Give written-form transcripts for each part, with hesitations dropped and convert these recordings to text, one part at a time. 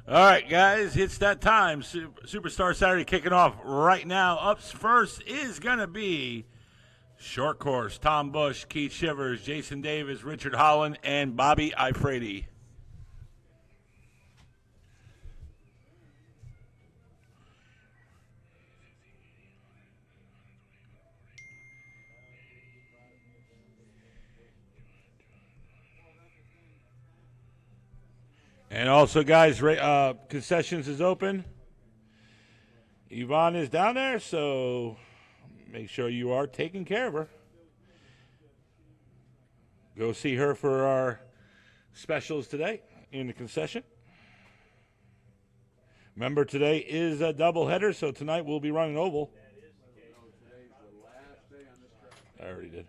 All right, guys, it's that time. Superstar Saturday kicking off right now. Up first is going to be short course. Tom Bush, Keith Shivers, Jason Davis, Richard Holland, and Bobby Ifrady. And also, guys, concessions is open. Yvonne is down there, so make sure you are taking care of her. Go see her for our specials today in the concession. Remember, today is a doubleheader, so tonight we'll be running oval. I already did.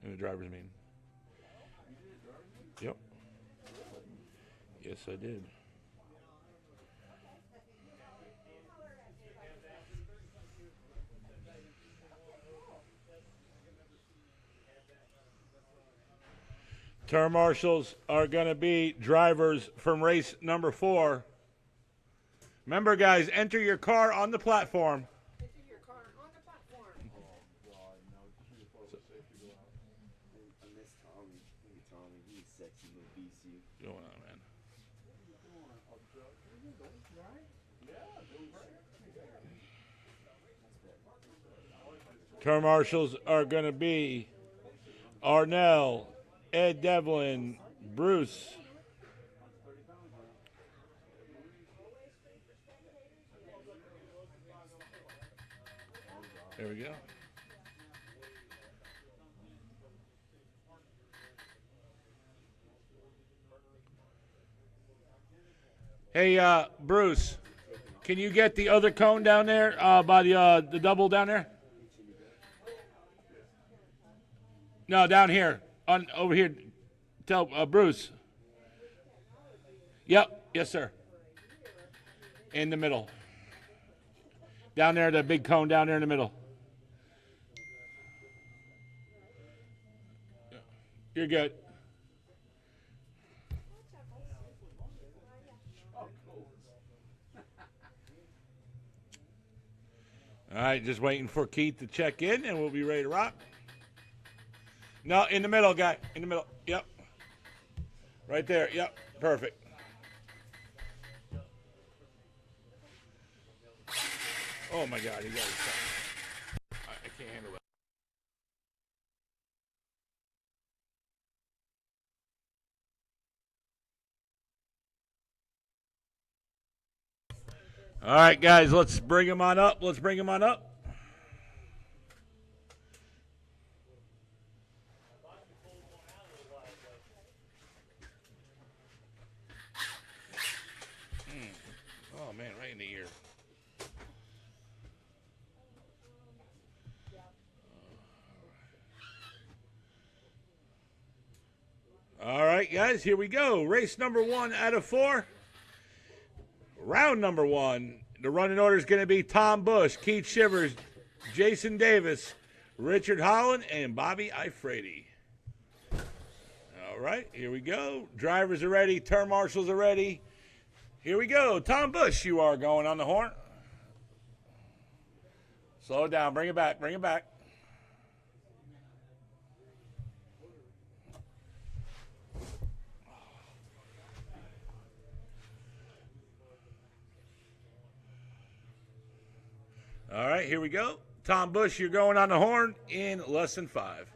In the driver's meeting. Yep. Yes, I did. Term marshals are going to be drivers from race number 4. Remember, guys, enter your car on the platform. Enter your car on the platform. Oh, God, no. I miss Tommy. Tommy, he's sexy little BC. What's going on, man? Term marshals are going to be Arnell, Ed Devlin, Bruce. There we go. Hey, Bruce, can you get the other cone down there by the double down there? No, down here. Over here. Tell Bruce. Yep. Yes, sir. In the middle. Down there, the big cone down there in the middle. You're good. All right, just waiting for Keith to check in, and we'll be ready to rock. No, in the middle, guy. In the middle. Yep. Right there. Yep. Perfect. Oh, my God. You got it. I can't handle that. All right, guys. Let's bring him on up. Let's bring him on up. Oh, man, right in the ear. All right, guys, here we go. Race number 1 out of 4. Round number 1. The running order is going to be Tom Bush, Keith Shivers, Jason Davis, Richard Holland, and Bobby Ifrady. All right, here we go. Drivers are ready. Term marshals are ready. Here we go. Tom Bush, you are going on the horn. Slow it down. Bring it back. Bring it back. All right, here we go. Tom Bush, you're going on the horn in less than 5.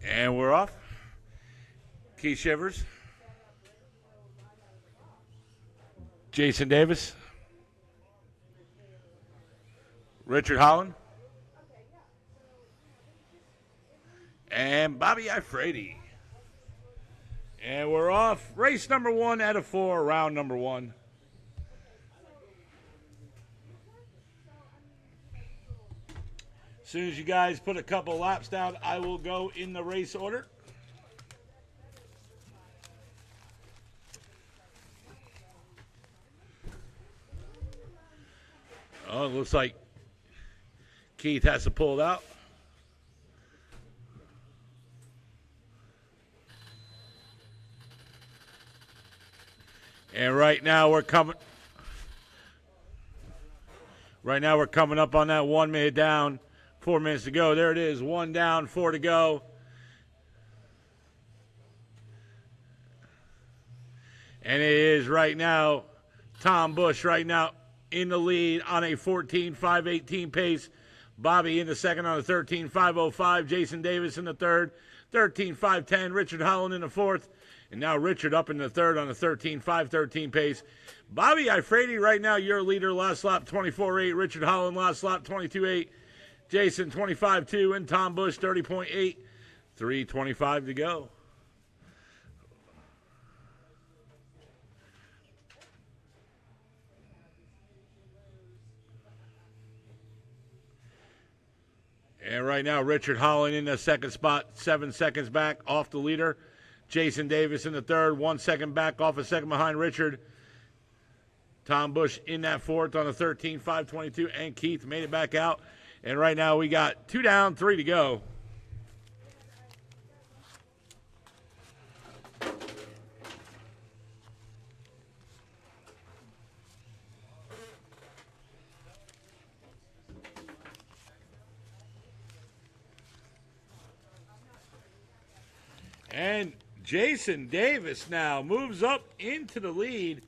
And we're off. Keith Shivers. Jason Davis. Richard Holland. And Bobby Ifrady. And we're off. Race number 1 out of 4, round number 1. As soon as you guys put a couple laps down, I will go in the race order. Oh, it looks like Keith has to pull it out. And right now we're coming up on that 1 minute down, 4 minutes to go. There it is, 1 down, 4 to go. And it is right now Tom Bush right now in the lead on a 14.518 pace. Bobby in the second on a 13.505. Jason Davis in the third, 13.510. Richard Holland in the fourth. And now Richard up in the third on a 13.513 pace. Bobby Ifredi right now your leader. Last lap 24.8. Richard Holland last lap 22.8. Jason 25.2. And Tom Bush 30.8. 3:25 to go. And right now, Richard Holland in the second spot, 7 seconds back off the leader. Jason Davis in the third, 1 second back off a second behind Richard. Tom Bush in that fourth on a 13.522, and Keith made it back out. And right now we got 2 down, 3 to go. And Jason Davis now moves up into the lead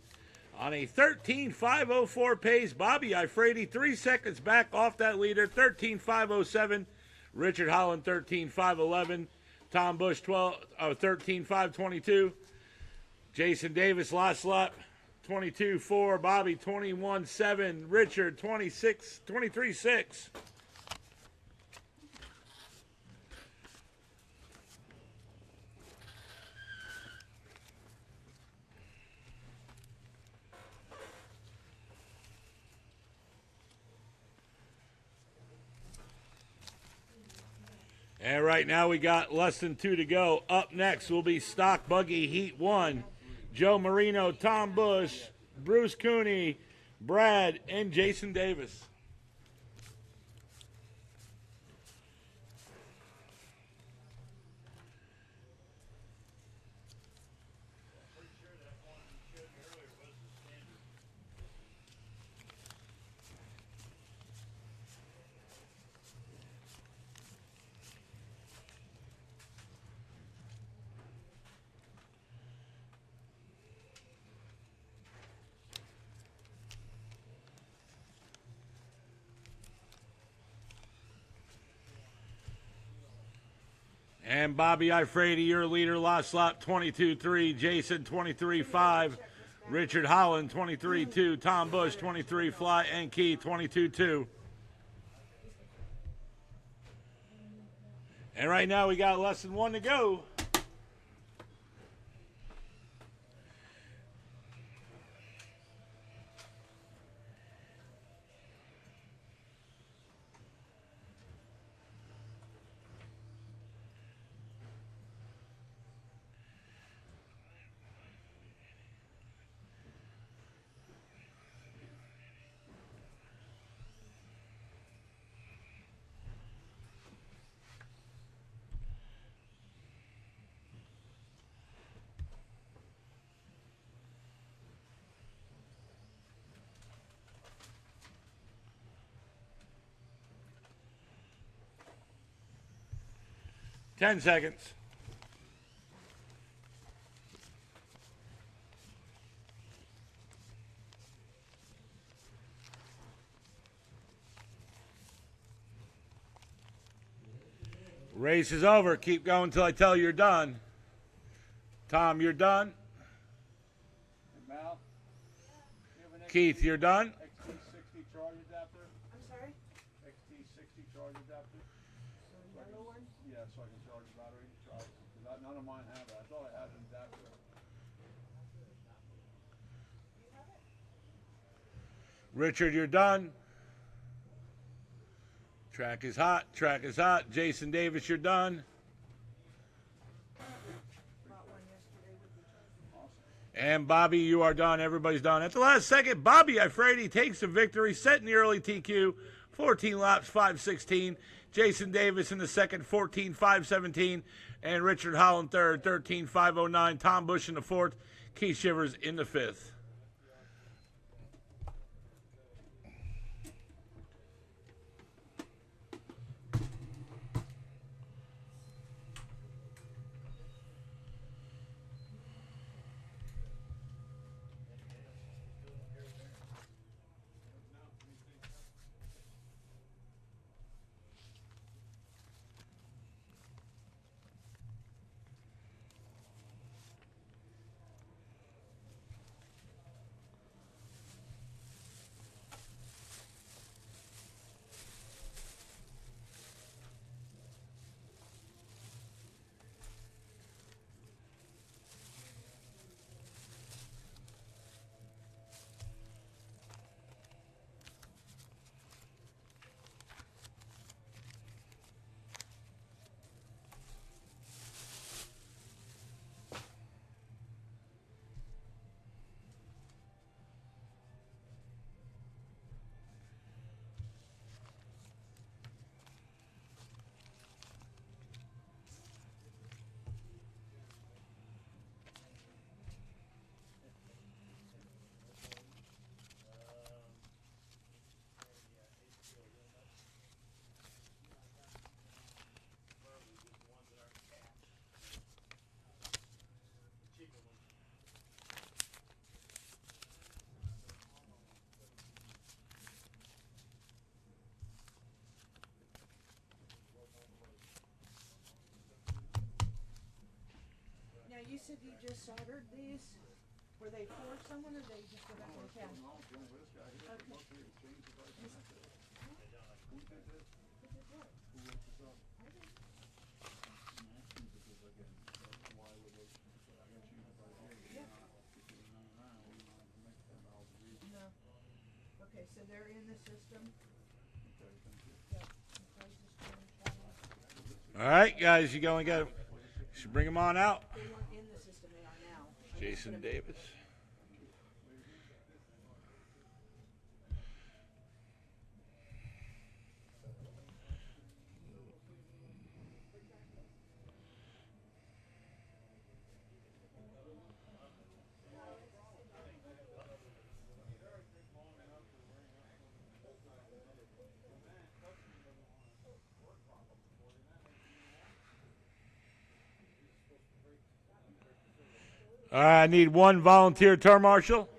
on a 13.504 pace. Bobby Ifredi 3 seconds back off that leader, 13.507. Richard Holland 13.511. Tom Bush 13.522. Jason Davis last lap 22.4. Bobby 21.7. Richard 23.6. And right now we got less than 2 to go. Up next will be Stock Buggy Heat 1. Joe Marino, Tom Bush, Bruce Cooney, Brad, and Jason Davis. And Bobby Ifredi, your leader, last lap 22.3. Jason 23.5. Richard Holland 23.2. Tom Bush 23 fly, and Keith 22.2. And right now we got less than 1 to go. Ten seconds. Race is over. Keep going until I tell you you're done. Tom, you're done. Hey, Mal, Keith, you're done. XT60 charge adapter. I'm sorry? XT60 charge adapter. The yellow one? Yeah, so I can charge the battery. Because none of mine have it. I thought I had an adapter. Richard, you're done. Track is hot. Track is hot. Jason Davis, you're done. Bought one yesterday with the charger. And Bobby, you are done. Everybody's done. At the last second, Bobby Ifredi takes the victory, setting the early TQ. 14 laps, 5:16. Jason Davis in the second, 14:517. And Richard Holland third, 13:509. Tom Bush in the fourth. Keith Shivers in the fifth. you said you just soldered these? Were they for someone or they just go back in the can? No, going with this guy. He doesn't look here. He's changed the price. Who did this? Who wrote this up? I'm asking because again, why would look? I'm gonna change the price here. You're not, we're not gonna make $10 a week. No. Okay, so they're in the system. Okay, thank you. Yep. The price is changed. All right, guys, you go and get them. Should bring them on out. They weren't in the system, they are now. Jason Davis. All right, I need one volunteer tour marshal.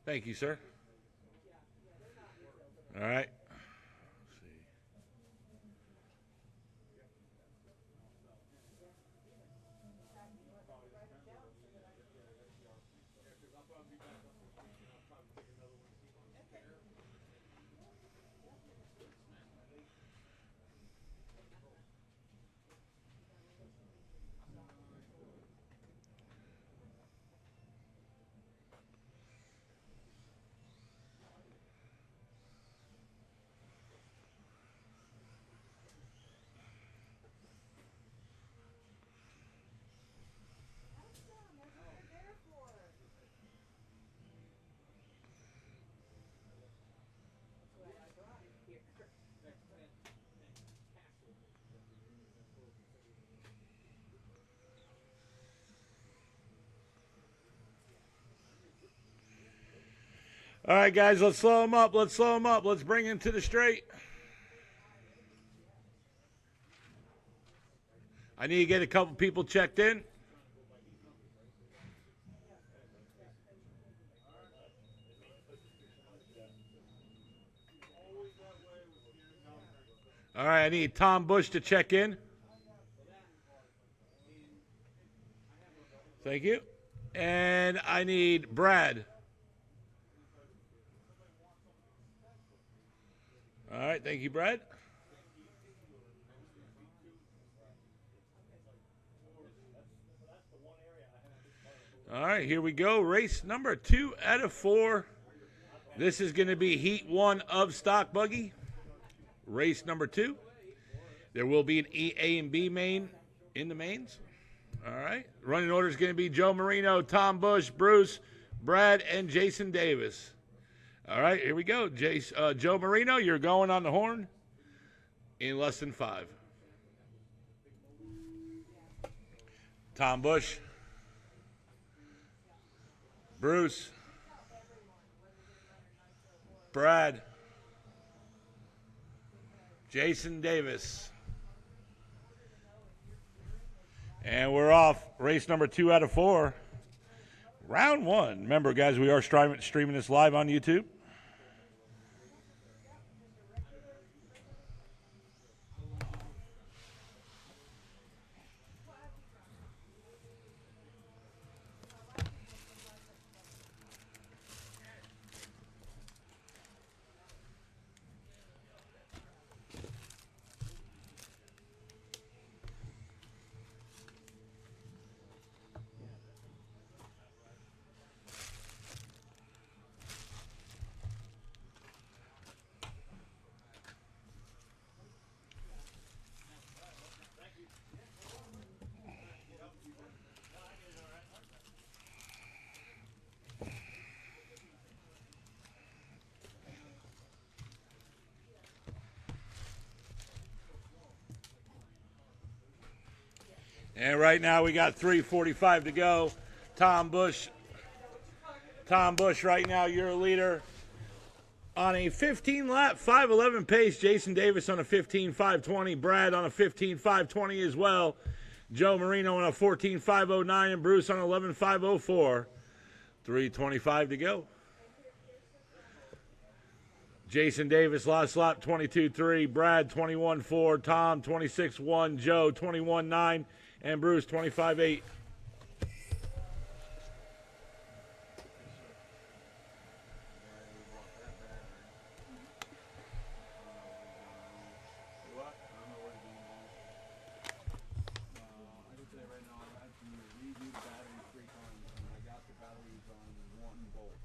Thank you, sir. All right. Let's see. All right, guys, let's slow them up. Let's slow them up. Let's bring him to the straight. I need to get a couple people checked in. All right, I need Tom Bush to check in. Thank you. And I need Brad. All right, thank you, Brad. All right, here we go. Race number 2 out of 4. This is going to be Heat 1 of Stock Buggy. Race number 2. There will be an A and B main in the mains. All right. Running order is going to be Joe Marino, Tom Bush, Bruce, Brad, and Jason Davis. All right, here we go. Joe Marino, you're going on the horn in less than 5. Tom Bush, Bruce, Brad, Jason Davis. And we're off. Race number 2 out of 4. Round 1. Remember, guys, we are streaming this live on YouTube. And right now we got 3:45 to go. Tom Bush right now, you're a leader on a 15-lap 5:11 pace. Jason Davis on a 15:5:20. Brad on a 15:5:20 as well. Joe Marino on a 14:5:09 and Bruce on 11:5:04. 3:25 to go. Jason Davis, last lap, 22-3. Brad, 21-4. Tom, 26-1. Joe, 21-9. And Bruce, 25-8. What? I don't know where it's being used. I can say right now I've had to redo the batteries 3 times, and I got the batteries on 1 volt.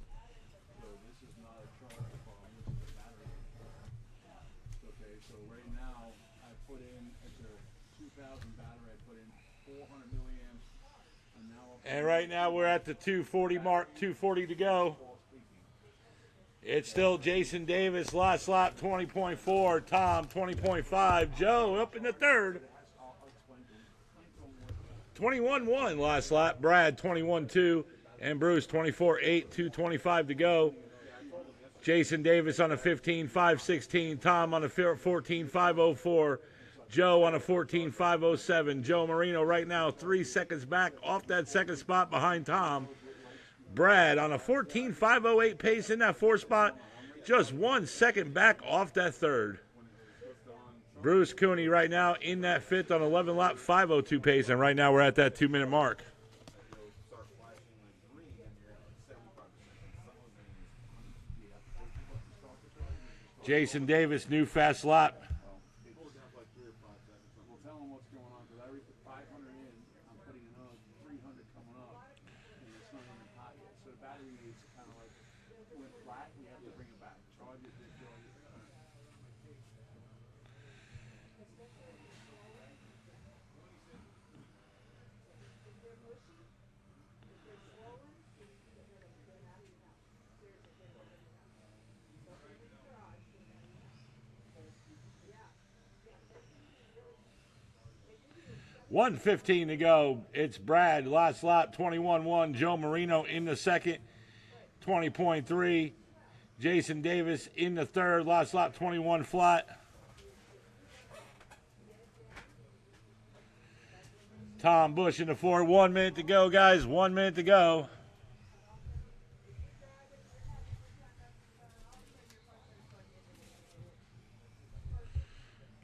So this is not a charge problem, this is a battery issue. Okay, so right now I put in, it's a 2000 battery, I put in 400 milliamps, and now And right now we're at the 240 mark, 240 to go. It's still Jason Davis, last lap, 20.4. Tom, 20.5. Joe up in the third. 21-1 last lap. Brad, 21-2. And Bruce, 24-8, 2:25 to go. Jason Davis on a 15.516. Tom on a 14.504. Joe on a 14.507. Joe Marino right now 3 seconds back off that second spot behind Tom. Brad on a 14.508 pace in that 4th spot, just 1 second back off that 3rd. Bruce Cooney right now in that 5th on 11 lap 502 pace, and right now we're at that 2-minute mark. Jason Davis, new fast lap. we'll tell them what's going on, because I reached 500 in, I'm putting another 300 coming up, and it's not even hot yet. So the battery is kind of like, went flat, we have to bring it back. Charge it, discharge it. $1:15 to go. It's Brad, last lap, 21-1. Joe Marino in the 2nd, 20.3. Jason Davis in the 3rd, last lap, 21 flat. Tom Bush in the 4th. 1 minute to go, guys. 1 minute to go.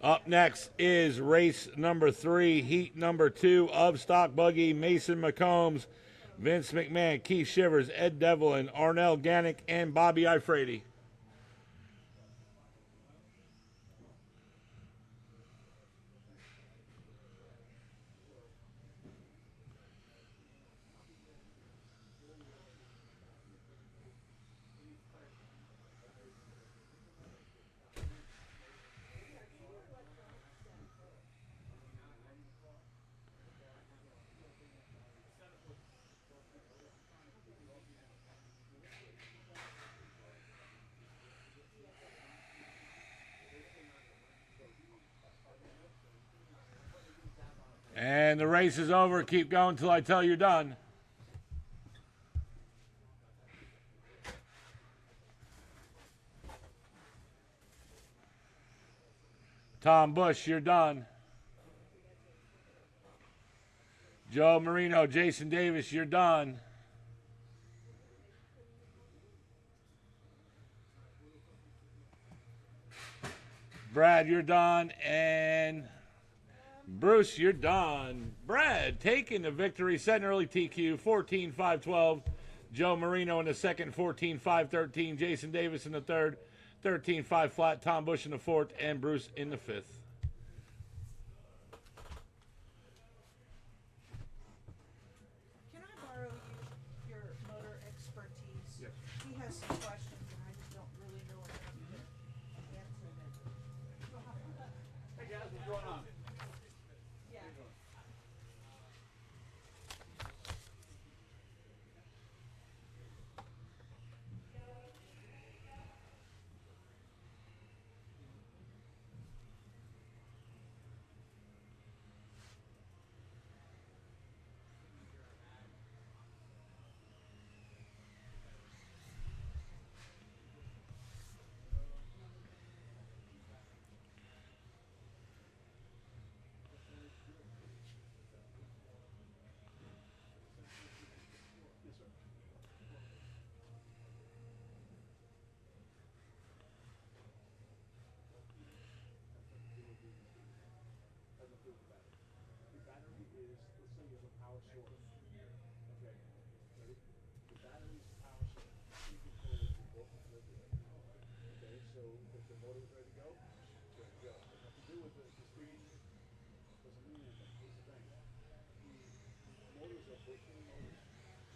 Up next is race number 3, heat number 2 of Stock Buggy. Mason McCombs, Vince McMahon, Keith Shivers, Ed Devlin, Arnell Gannick, and Bobby Ifrady. And the race is over. Keep going until I tell you done. Tom Bush, you're done. Joe Marino, Jason Davis, you're done. Brad, you're done. And Bruce, you're done. Brad taking the victory, setting early TQ, 14.512. Joe Marino in the 2nd, 14.513. Jason Davis in the 3rd, 13.5 flat. Tom Bush in the 4th, and Bruce in the 5th. Can I borrow your motor expertise? Yes. He has some questions and I just don't really know enough to answer them. Hey guys, what's going on? Yeah. Okay. Ready? The battery's power source. Speed control is the both live with it. Okay, so if the motor was ready to go, it's ready to go. It has nothing to do with the speed. Doesn't mean anything. Here's the thing. The motors are bushing motors.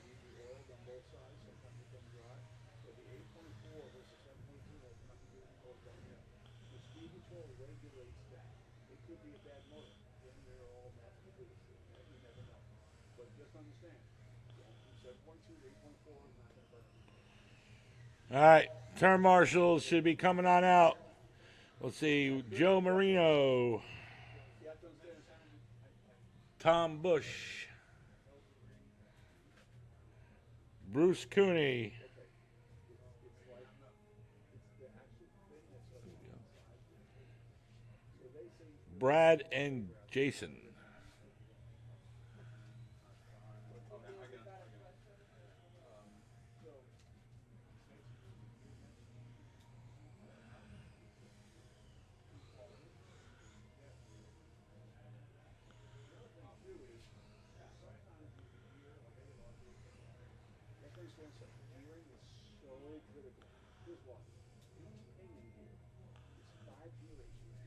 Need to be oiled on both sides. Sometimes they come dry. So the 8.4 versus 7.2 has nothing to do with the motor coming in. The speed control regulates that. It could be a bad motor. Then they're all magic figures. You never know. But just understand, going from 7.2 to 8.4 is not going to burn anything. All right, turn marshals should be coming on out. Let's see, Joe Marino, You have to understand. Tom Bush, Bruce Cooney, It's like it's the actual thing that's up inside. So they say Brad, and Jason. gearing is so critical. Here's why. Each pinion here is 5 gear ratios.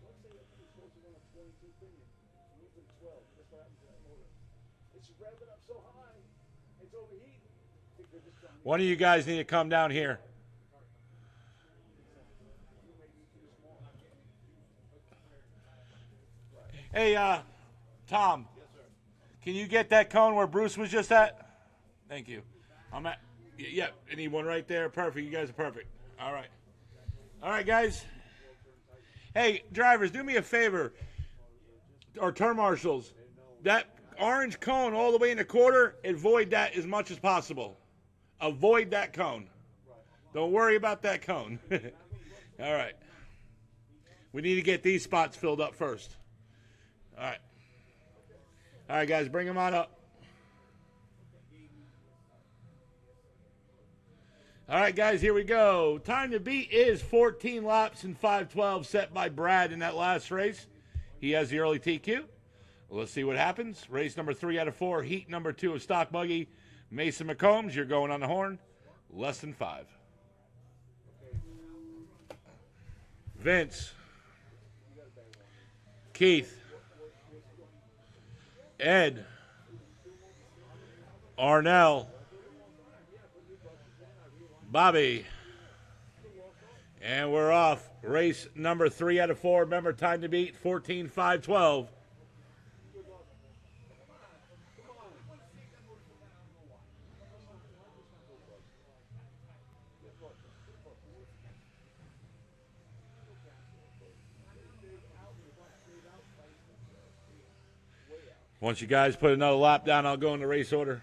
So let's say that you're supposed to run a 22 pinion, you use a 12. Guess what happens to that motor? It's revving up so high, it's overheating. They're just trying to One of you guys need to come down here. Hey, Tom. Yes, sir. Can you get that cone where Bruce was just at? Thank you. I'm at. Yeah, I need one right there. Perfect. You guys are perfect. All right. All right, guys. Hey, drivers, do me a favor. Or turn marshals. That orange cone all the way in the quarter, avoid that as much as possible. Avoid that cone. Don't worry about that cone. All right. We need to get these spots filled up first. All right. All right, guys, bring them on up. All right, guys, here we go. Time to beat is 14 laps and 5:12 set by Brad in that last race. He has the early TQ. Well, let's see what happens. Race number 3 out of 4, heat number 2 of Stock Buggy. Mason McCombs, you're going on the horn. Less than 5. Vince. Keith. Ed. Arnell. Bobby. And we're off. Race number 3 out of 4. Remember, time to beat 14:5:12. Once you guys put another lap down, I'll go in the race order.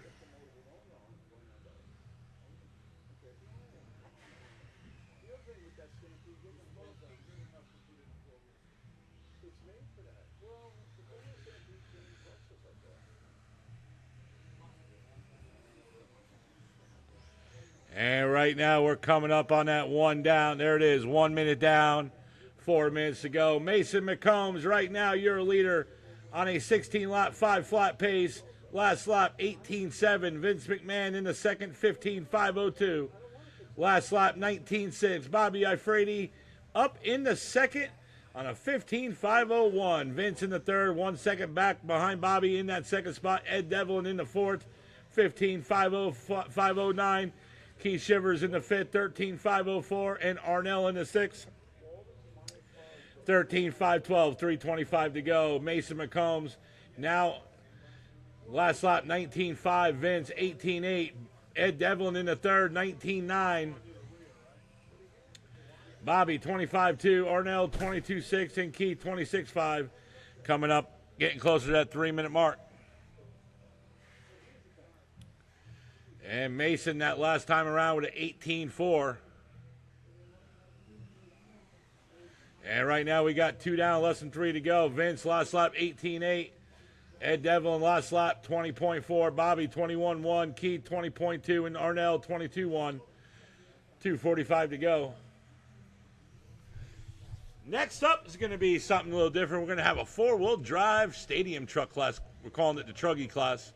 And right now we're coming up on that one down. There it is, 1 minute down, 4 minutes to go. Mason McCombs, right now you're a leader on a 16-lap, 5-flat pace. Last lap, 18.7. Vince McMahon in the second, 15.502. Last lap, 19.6. Bobby Ifredi up in the second on a 15.501. Vince in the third, 1 second back behind Bobby in that second spot. Ed Devlin in the fourth, 15.509. Keith Shivers in the fifth, 13.504. And Arnell in the sixth, 13.512, 3:25 to go. Mason McCombs now last lap 19.5. Vince 18.8. Ed Devlin in the third, 19.9. Bobby 25.2. Arnell 22.6 and Keith 26.5. Coming up, getting closer to that 3-minute mark. And Mason that last time around with an 18.4. And right now we got 2 down, less than 3 to go. Vince last lap 18.8. Ed Devlin last lap 20.4. Bobby 21.1. Keith 20.2. And Arnell 22.1. 2:45 to go. Next up is going to be something a little different. We're going to have a 4-wheel drive stadium truck class. We're calling it the Truggy class.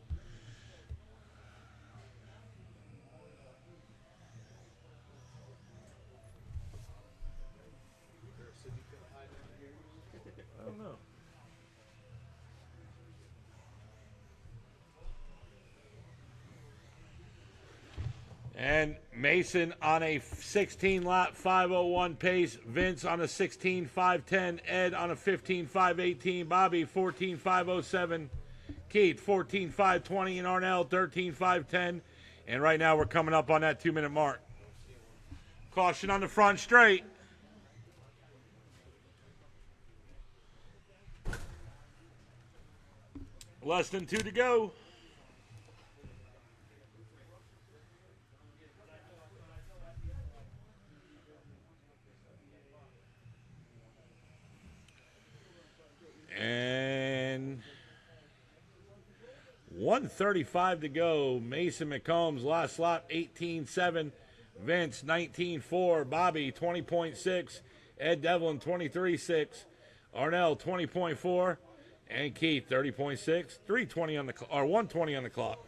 And Mason on a 16-lap 5:01 pace. Vince on a 16:5:10. Ed on a 15:5:18. Bobby 14:5:07. Keith 14:5:20. And Arnell 13:5:10. And right now we're coming up on that 2-minute mark. Caution on the front straight. Less than 2 to go. And 1:35 to go. Mason McCombs last lap 18.7. Vince 19.4. Bobby 20.6. Ed Devlin 23.6. Arnell 20.4. And Keith 30.6. 3:20 on the or 1:20 on the clock.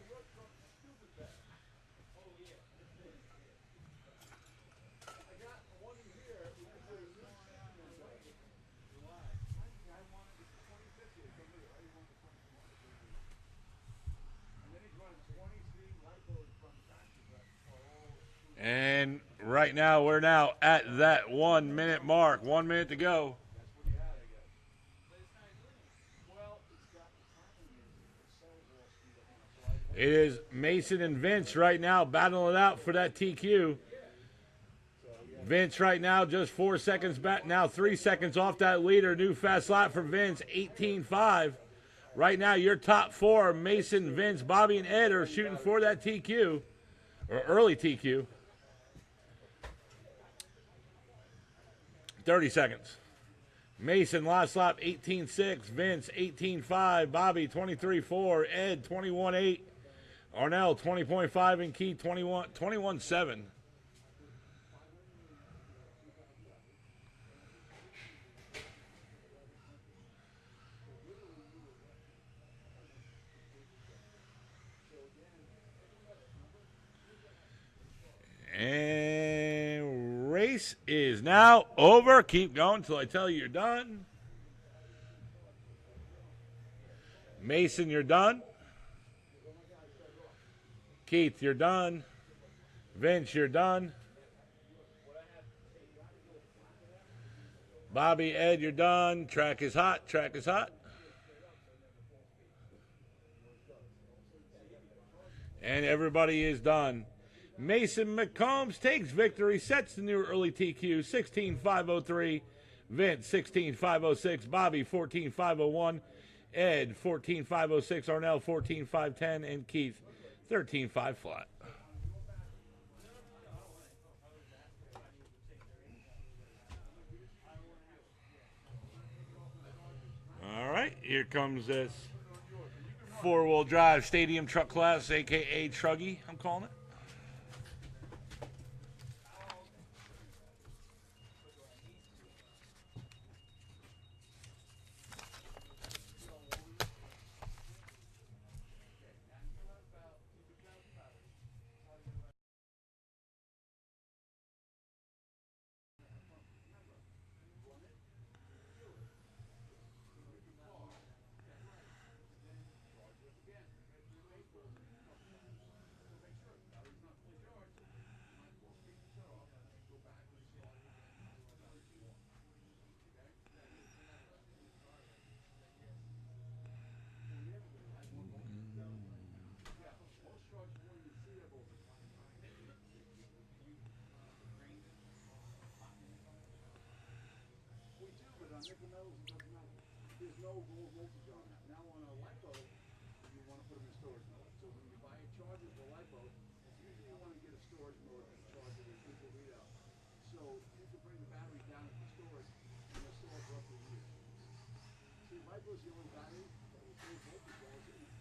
And right now, we're now at that 1 minute mark. 1 minute to go. It is Mason and Vince right now battling it out for that TQ. Vince right now just 4 seconds back. Now 3 seconds off that leader. New fast lap for Vince, 18.5. Right now, your top 4, Mason, Vince, Bobby, and Ed, are shooting for that TQ, or early TQ. 30 seconds. Mason last lap 18.6. Vince 18.5. Bobby 23.4. Ed 21.8. Arnell 20.5. And Keith 21.7. And race is now over. Keep going until I tell you you're done. Mason, you're done. Keith, you're done. Vince, you're done. Bobby, Ed, you're done. Track is hot. Track is hot. And everybody is done. Mason McCombs takes victory, sets the new early TQ, 16.503. Vince, 16.506. Bobby, 14.501. Ed, 14.506. Arnell, 14.510. And Keith, 13.5 flat. All right, here comes this four-wheel drive stadium truck class, a.k.a. Truggy, I'm calling it. There's no low voltage on that. Now on a LiPo, you want to put them in storage mode. So when you buy a charger for LiPo, usually you want to get a storage mode and charge it with digital readout. So you can bring the battery down into storage and they'll store for up to a year. See, LiPo is the only battery that will save voltage while it's in there.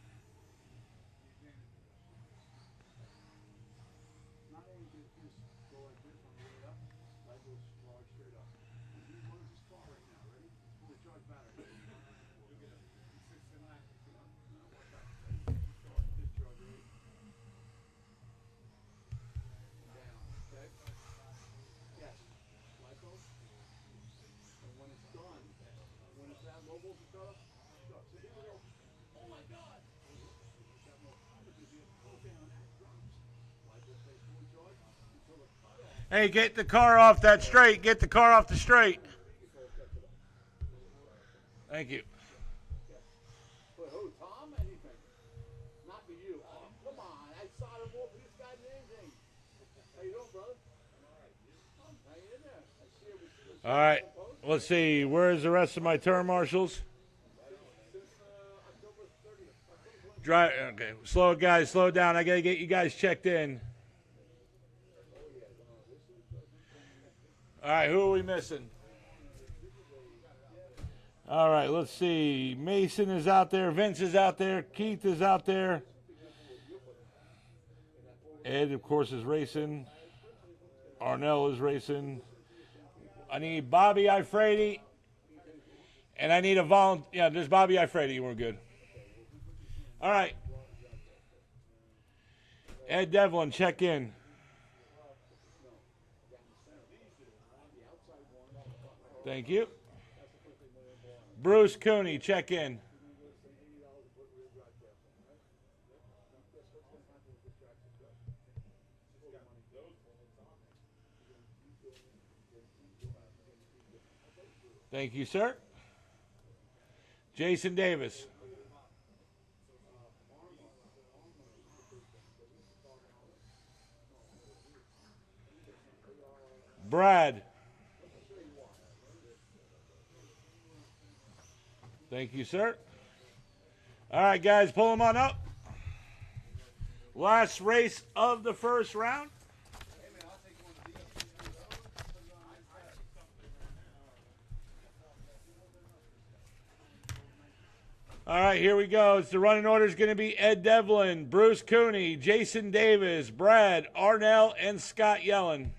Not only did this go like this on the way up, LiPo's charged straight up. These ones is far right now, ready? Fully charged battery. Hey, get the car off that straight. Get the car off the straight. Thank you. But who, Tom? Anything? Not to you. Oh, come on. I saw him walk this guy did anything. How you doing, brother? I'm all right. I'm hanging in there. I see him. All right. Let's see. Where's the rest of my turn marshals? Drive. Okay. Slow it, guys. Slow it down. I got to get you guys checked in. All right. Who are we missing? All right. Let's see. Mason is out there. Vince is out there. Keith is out there. Ed, of course, is racing. Arnell is racing. I need Bobby Ifredi. And I need a volunteer. Yeah, there's Bobby Ifredi. We're good. All right. Ed Devlin, check in. Thank you. Bruce Cooney, check in. Thank you, sir. Jason Davis. Brad. Thank you, sir. All right, guys, pull them on up. Last race of the first round. All right, here we go. It's the running order is going to be Ed Devlin, Bruce Cooney, Jason Davis, Brad, Arnell, and Scott Yellen.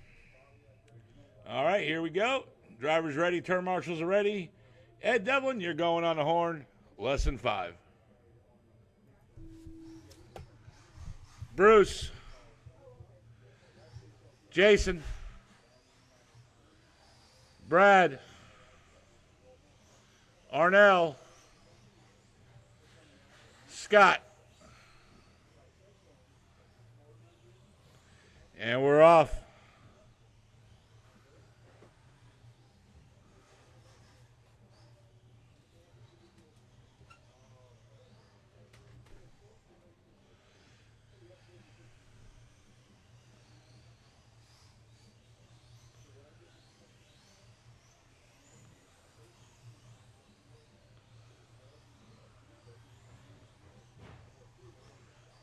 All right, here we go. Drivers ready, turn marshals are ready. Ed Devlin, you're going on the horn. Lesson 5. Bruce. Jason. Brad. Arnell. Scott. And we're off.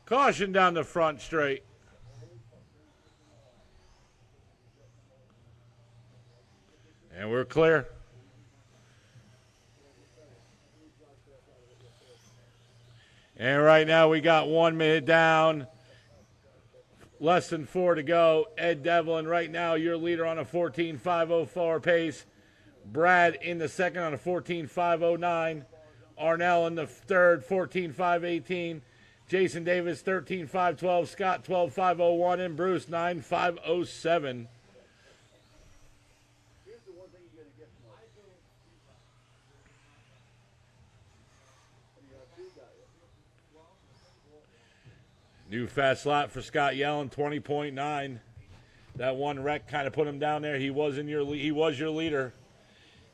Caution down the front straight. And we're clear. And right now we got 1 minute down. Less than 4 to go. Ed Devlin right now your leader on a 14.504 pace. Brad in the second on a 14.509. Arnell in the third 14.518. Jason Davis, 13.512. Scott, 12.501. And Bruce, 9.507. New fast slot for Scott Yellen, 20.9. That one wreck kind of put him down there. He was your leader.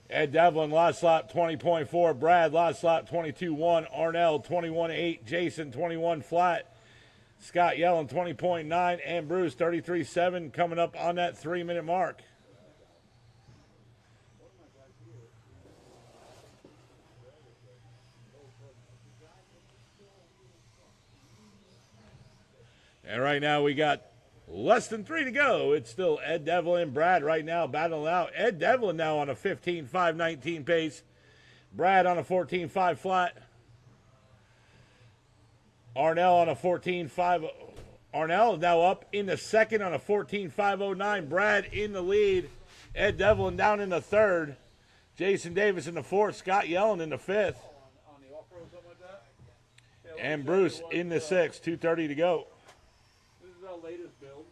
Ed Devlin, last lap, 20.4. Brad, last lap, 22.1. Arnell, 21.8. Jason, 21 flat. Scott Yellen, 20.9. And Bruce, 33.7, coming up on that 3-minute mark. And right now we got less than 3 to go. It's still Ed Devlin and Brad right now battling out. Ed Devlin now on a 15.519 pace. Brad on a 14.5 flat. Arnell on a 14.5. Arnell is now up in the second on a 14.509. Brad in the lead. Ed Devlin down in the third. Jason Davis in the fourth. Scott Yellen in the fifth. And Bruce in the sixth. 2:30 to go. This is our latest build.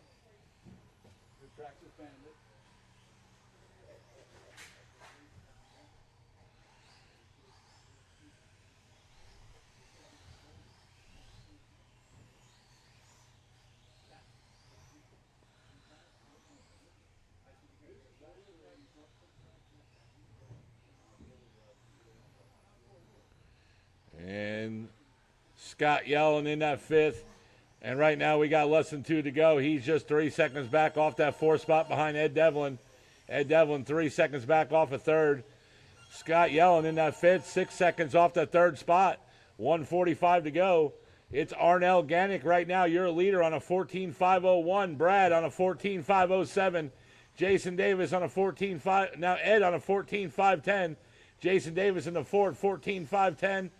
The track's expanded. Scott Yellen in that 5th. And right now we got less than 2 to go. He's just 3 seconds back off that 4th spot behind Ed Devlin. Ed Devlin 3 seconds back off a 3rd. Scott Yellen in that 5th, 6 seconds off that 3rd spot. 1:45 to go. It's Arnell Gannick right now. You're a leader on a 14.501. Brad on a 14.507. Jason Davis on a 14.5. Now Ed on a 14.510. Jason Davis in the 4th, 14.510.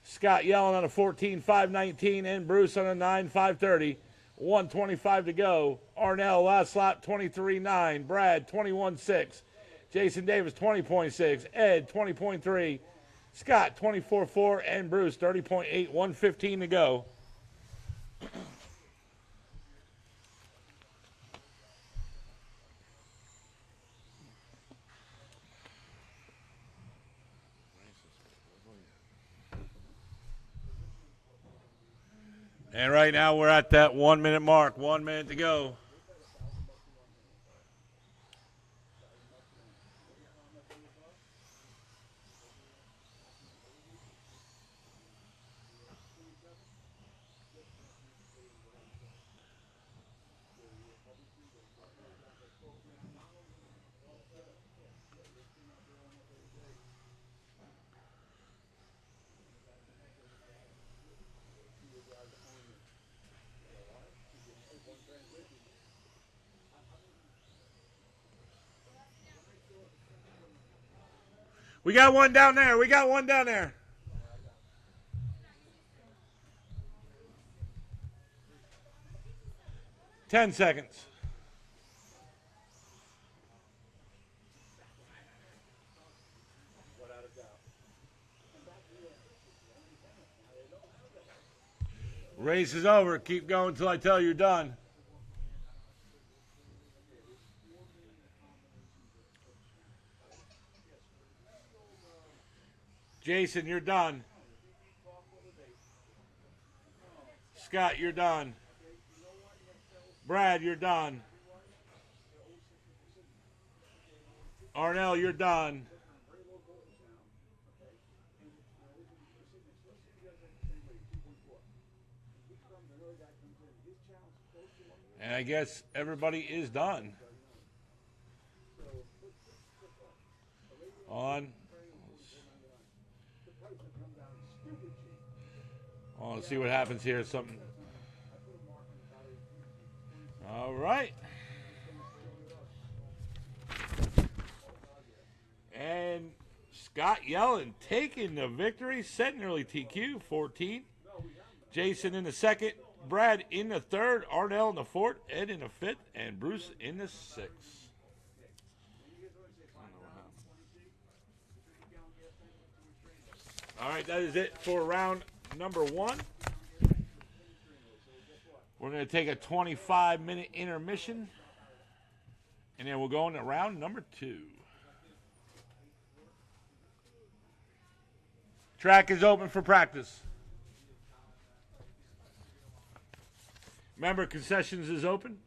Scott Yellen on a 14.519. And Bruce on a 9.530. 1:25 to go. Arnell last lap 23.9. Brad 21.6. Jason Davis 20.6. Ed 20.3. Scott 24.4 and Bruce 30.8, 1:15 to go. And right now we're at that 1 minute mark. 1 minute to go. We got one down there. We got one down there. Ten seconds. Race is over. Keep going until I tell you you're done. Jason, you're done. Scott, you're done. Brad, you're done. Arnell, you're done. And I guess everybody is done. On. Oh, let's see what happens here. Something. All right. And Scott Yellen taking the victory, setting early TQ, 14. Jason in the 2nd. Brad in the 3rd. Arnell in the 4th. Ed in the 5th. And Bruce in the 6th. All right, that is it for round number 1. We're going to take a 25-minute intermission, and then we'll go into round number 2. Track is open for practice. Remember, concessions is open.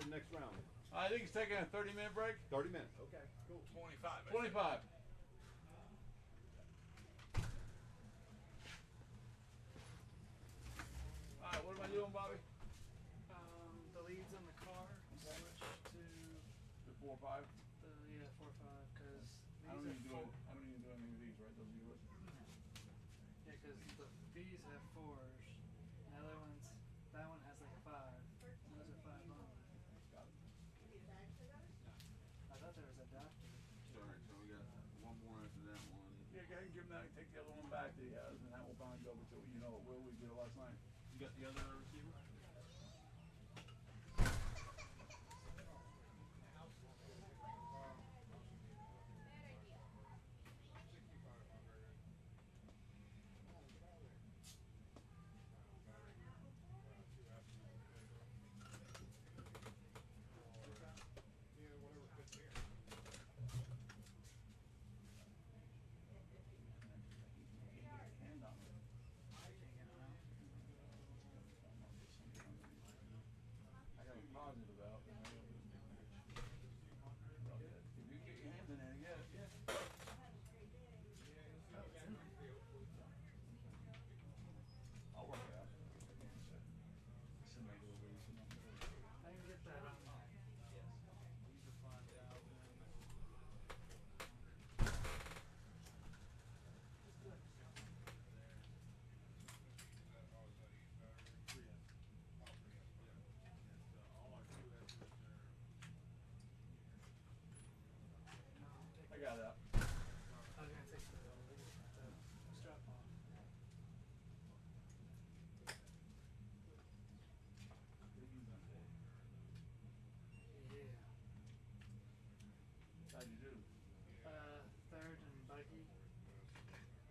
Next round. I think he's taking a 30-minute break. 30 minutes. Okay, cool. 25. 25. All right, what am I doing, Bob? 4.5. Yeah, 4.5, because I don't these even are do it. I don't even do anything with these, right? Those are yours. Yeah, because these have 4s. The other ones, that one has like a 5. Those are 5 on. Got it. I thought there was a doctor. Alright, so we got one more after that one. Yeah, go ahead and give him that. Take the other one back that he has, and that will bind over to it. You know, Will, we did it last night. You got the other receiver? Hand on it. I got a positive out. And I got if you get your hand in there, yeah. I'll work it out. Somebody will lose some of it. I can get that on there. You can find out. I got it out. I was gonna take the strap off. Yeah. How'd you do? Third in buggy,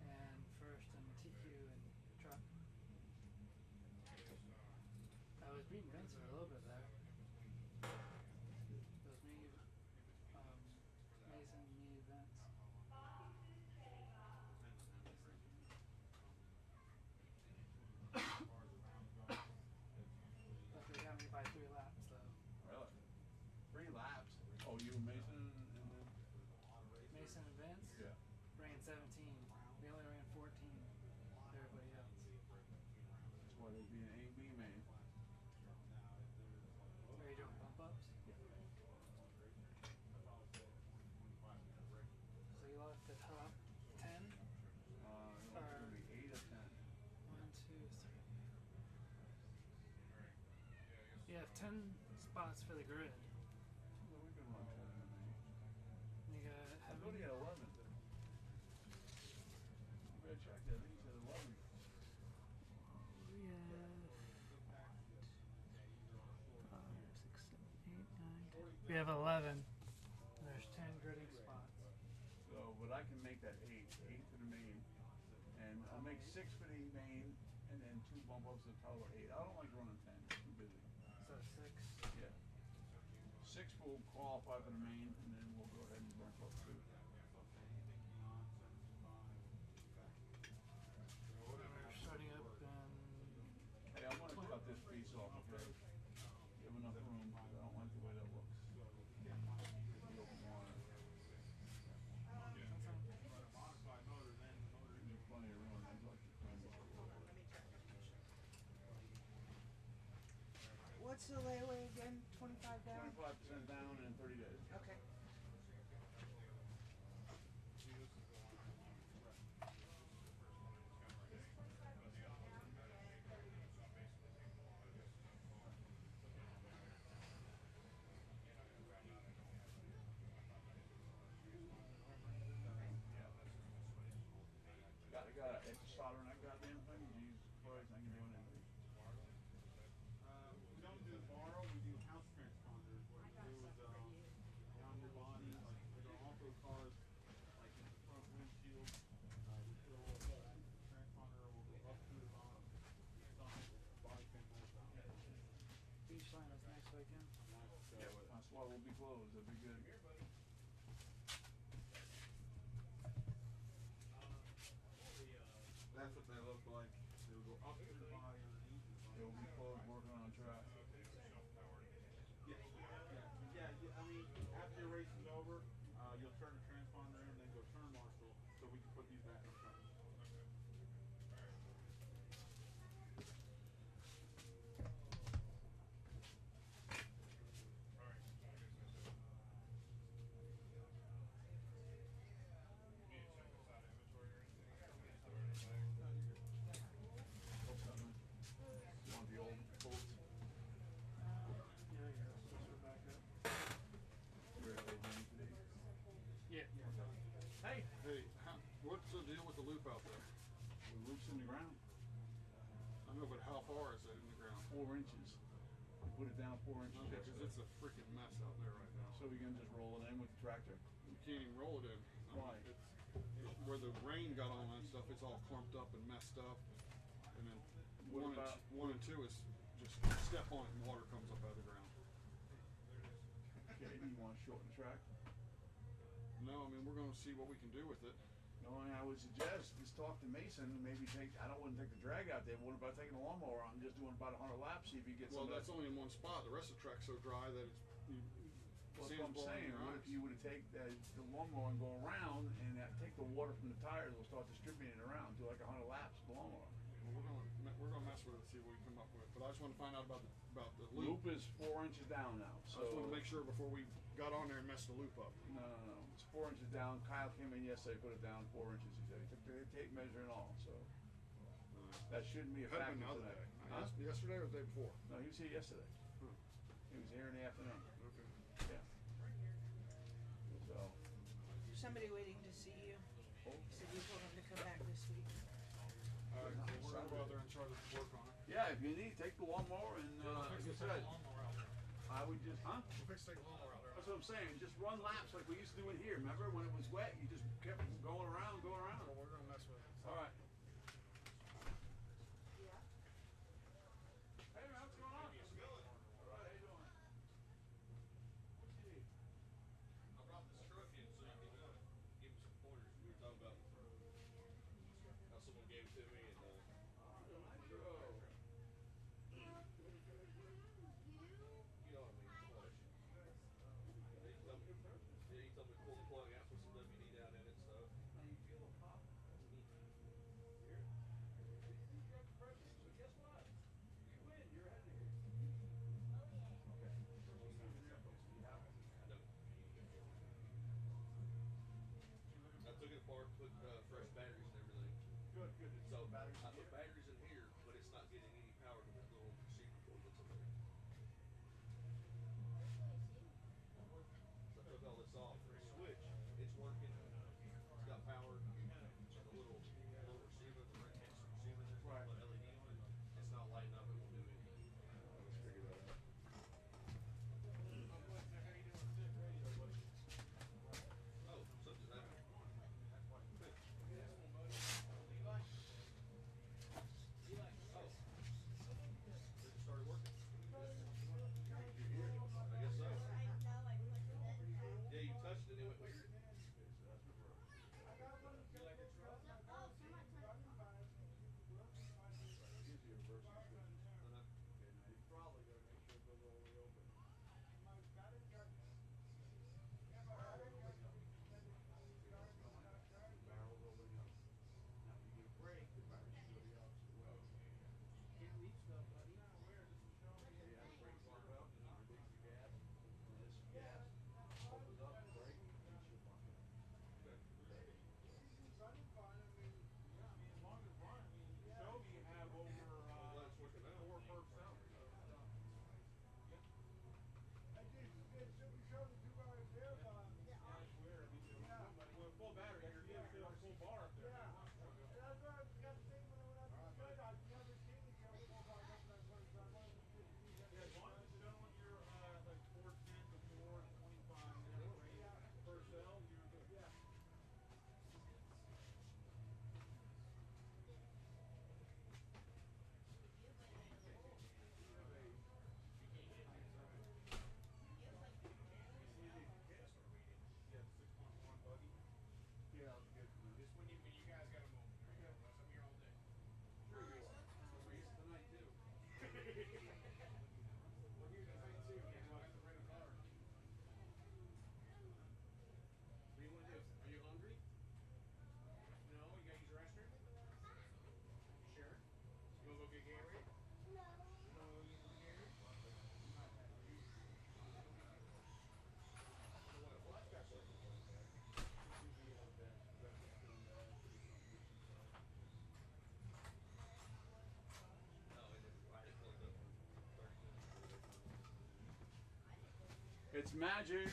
and first in TQ and truck. I was beating Vince for a little bit there. It was me, Mason, me, Vince. But they got me by 3 laps though. Really? 3 laps. Oh, you and Mason and then? Mason and Vince Yeah. ran 17. We only ran 14. Everybody else. That's why they'd be an A, B main. Are you doing bump ups? So you left the top 10? It's gonna be 8 or 10. 1, 2, 3. You have 10 spots for the grid. Well, we can run 10 in the main. You got I how thought he many? had 11. You better check that. I think he said 11. We have 5, 6, 7, 8, 9, 10. We have 11. There's 10 gridding spots. So, but I can make that 8 for the main. And I'll make 6 for the main, and then 2 bump ups to total 8. I don't like running 10. It's too busy. So 6. Yeah. 6 will qualify for the main, and then we'll go ahead and bump up 2. We're starting up in Hey, I want to cut this piece off, okay? Give enough room, because I don't like the way that looks. The open wire. There's plenty of room. I'd like to clean this a little bit. What's the layaway again? 25 down? 25% down in 30 days. Okay. Got extra solder in that goddamn thing? Jesus Christ, I can do anything. We don't do borrow, we do house transponders. What we do is on your body, like there are also cars like in the front windshield. We fill a transponder will go up through the bottom. Some body can move down. beach line is next weekend. Yeah, but my swat will be closed. That'd be good. That's what they look like. They'll go up through the body underneath. It will be closed working on track. Yeah. I mean, after your race is over, you'll turn the transponder in and then go turn marshal so we can put these back in front. out there? The roof's in the ground, I know, but how far is it in the ground? 4 inches. We put it down 4 inches Okay, because yesterday. it's a freaking mess out there right now. So we can just roll it in with the tractor. You can't even roll it in. Why? It's where the rain got on that stuff, it's all clumped up and messed up. And then What one about- and two is just step on it and water comes up out of the ground. Okay, do you want to shorten the track? No, I mean, we're going to see what we can do with it. The only thing I would suggest is talk to Mason and maybe wouldn't take the drag out there. What about taking the lawnmower out and just doing about 100 laps, see if you get Well, some that's of that. only in one spot. The rest of the track's so dry that it's. Well, that's sand's what I'm blowing saying. in your What eyes. if you would have taken the lawnmower and go around and take the water from the tires and start distributing it around, do like 100 laps with the lawnmower. Well, we're gonna mess with it, see what we come up with. But I just want to find out about the Loop loop. is 4 inches down now. I So just wanted to make sure before we got on there and messed the loop up. No. It's 4 inches down. Kyle came in yesterday, put it down 4 inches. He said he took the tape measure and all. So that shouldn't be a Had factor been the other today. day. Huh? Yesterday or the day before? No, he was here yesterday. Hmm. He was here in the afternoon. Okay. Yeah. So There's somebody waiting to see you. He said you told him to come back this week. All right, well, we're gonna go out there and try to work on it. yeah, if you need, take the lawnmower and like I said, I would just We'll fix the lawnmower out there. That's what I'm saying. Just run laps like we used to do in here. Remember when it was wet? You just kept going around. Well, we're gonna mess with it. All right. Hey man, what's going on? All right, how you doing? What you need? I brought this truck in so you can give me some pointers. We were talking about how someone gave it to me and you know what I mean. He told me to pull the plug out, put some WD down in it and stuff. So guess what? You win. You're ahead of here. I took it apart, put fresh batteries and everything. Good. So I put batteries in here, but it's not getting any power to that little receiver board that's in there. So I took all this off. The switch, it's working. It's got power. The little receiver, the red X receiver, there's a Right. little LED on it. It's not lighting up. It won't do anything. Let's figure that out. Oh, something's happening. Oh. It started working. I guess so. Yeah, you touched it, it went weird. Uh-huh. Glad it's working out. Full battery, you're full bar up there. Yeah, as long as it's showing your like 410 to 425 per cell, you're good. Yeah. Yeah, 6.1 buggy. Yeah, I'll get Just when you guys got a moment, there you go. Rest up here all day. Sure you are. I'm racing tonight too. We're here tonight too. Yeah, I have to rent a car. What do you want to do? Are you hungry? No, you gotta use the restroom? You sure? You wanna go get Gatorade? No. You wanna go get some Gatorade? No, I didn't. I had plugged up for 30 minutes. It's magic.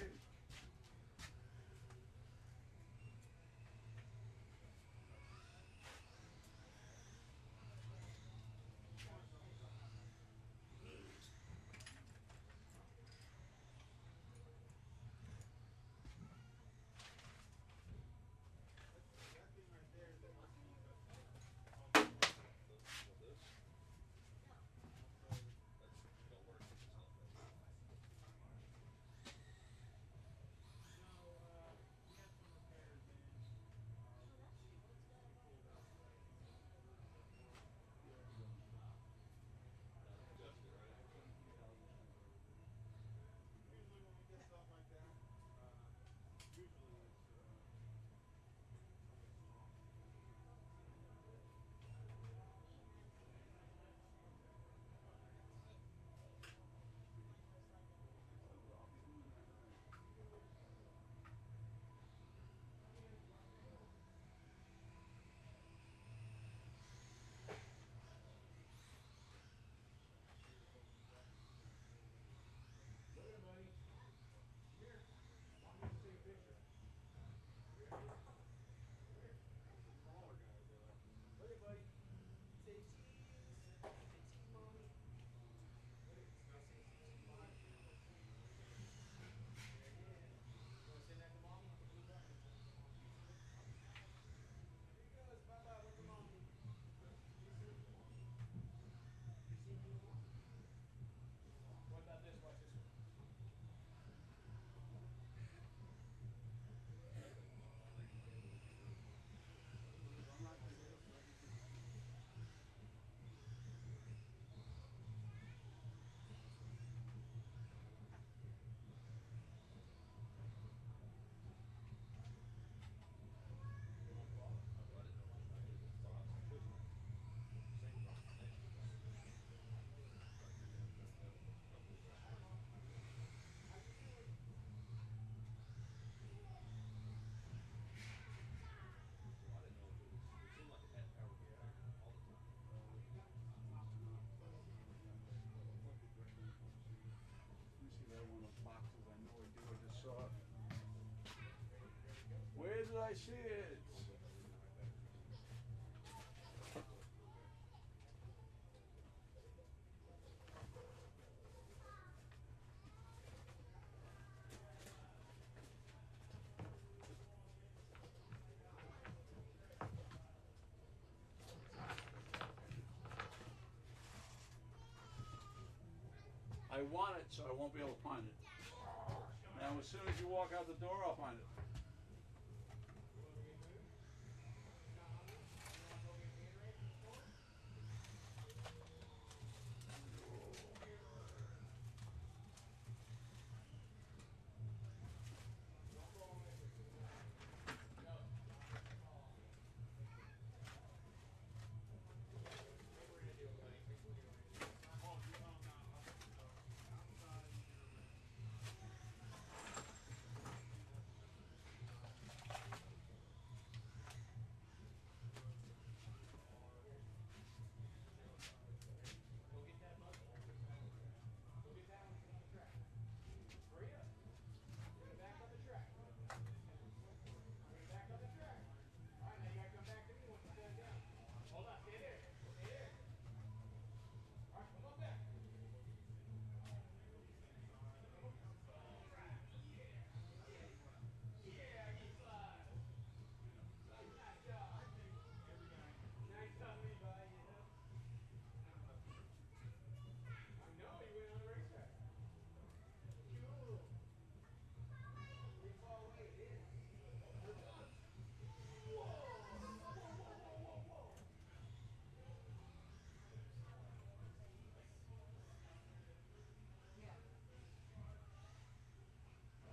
I see it. I want it, so I won't be able to find it. Now, as soon as you walk out the door, I'll find it.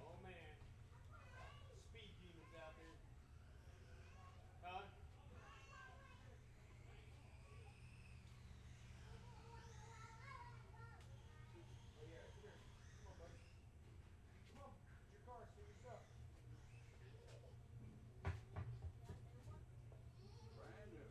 Oh man. Speed demons out there. Huh? Oh yeah, come here. Come on, buddy. Come on. It's your car, see what's up. Brand new.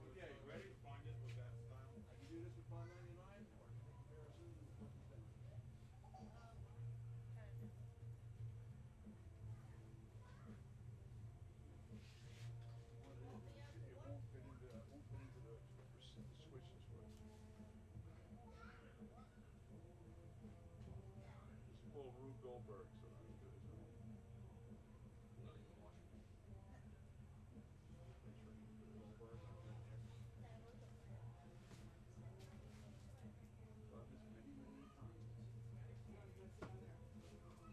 Okay, ready? Find it with that style. I can do this with $5.99 or I can make comparisons and flip them down. What it is, it won't fit into the switches for it. It's full of Rube Goldberg, so it's as good as it. Not even watching. Make sure you put Goldberg on there. Done this many, many times.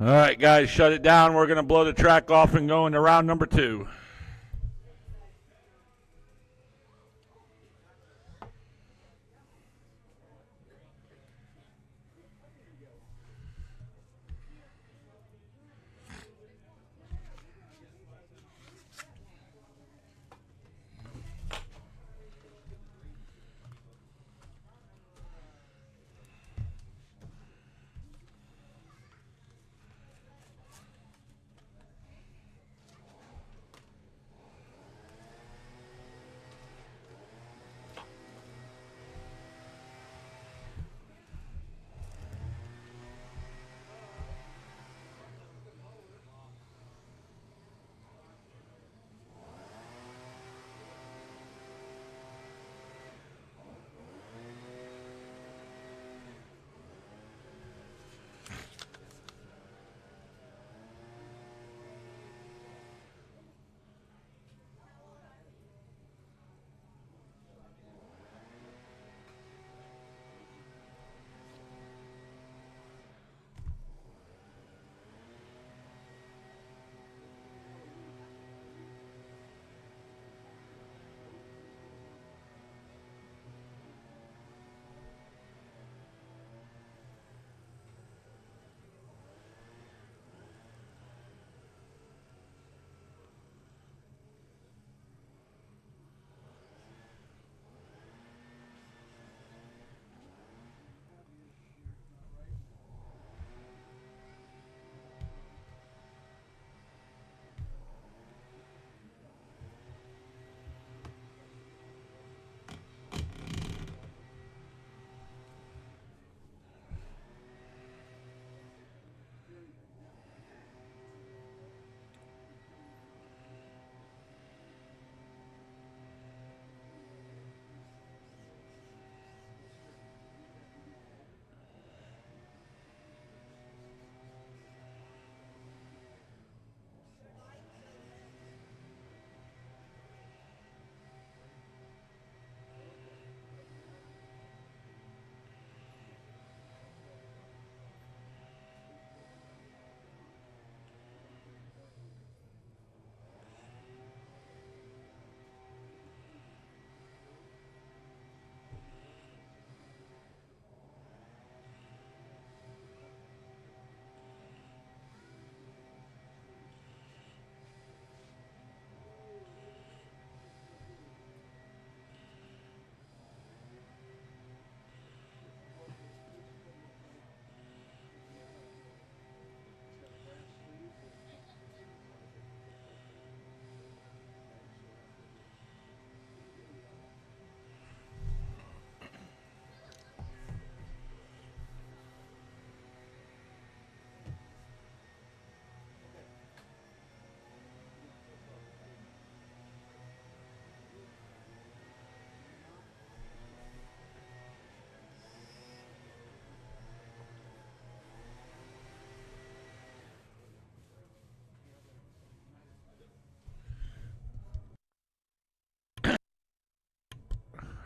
All right, guys, shut it down. We're going to blow the track off and go into round number 2.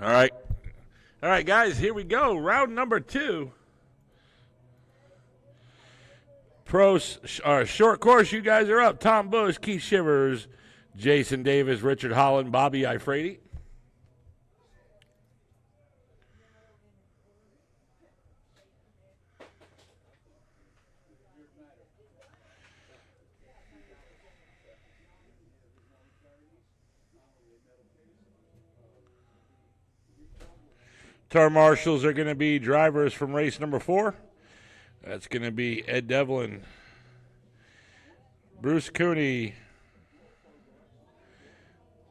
All right. All right, guys, here we go. Round number 2. Short course, you guys are up. Tom Bush, Keith Shivers, Jason Davis, Richard Holland, Bobby Ifrady. Our marshals are going to be drivers from race number 4. That's going to be Ed Devlin, Bruce Cooney,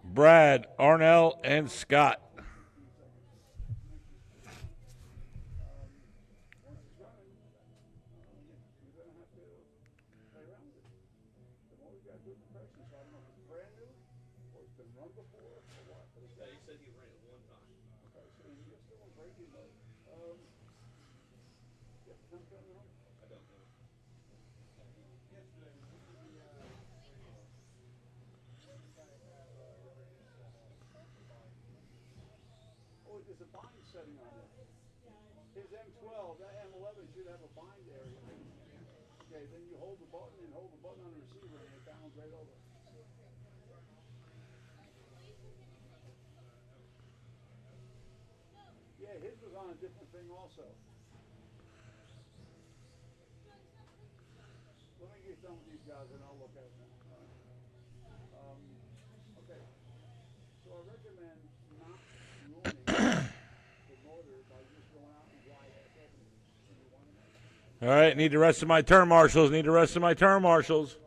Brad, Arnell, and Scott. Yeah, he said he ran it one time. I don't know. Oh, there's a bind setting on it. His M12, that M11 should have a bind area. Okay, then you hold the button and hold the button on the receiver and it bounds right over. Yeah, his was on a different thing also. Let me get done with these guys and I'll look at it now. Okay. So I recommend not ruining the motor by just going out and wide open. All right, need the rest of my turn marshals. Need the rest of my turn marshals.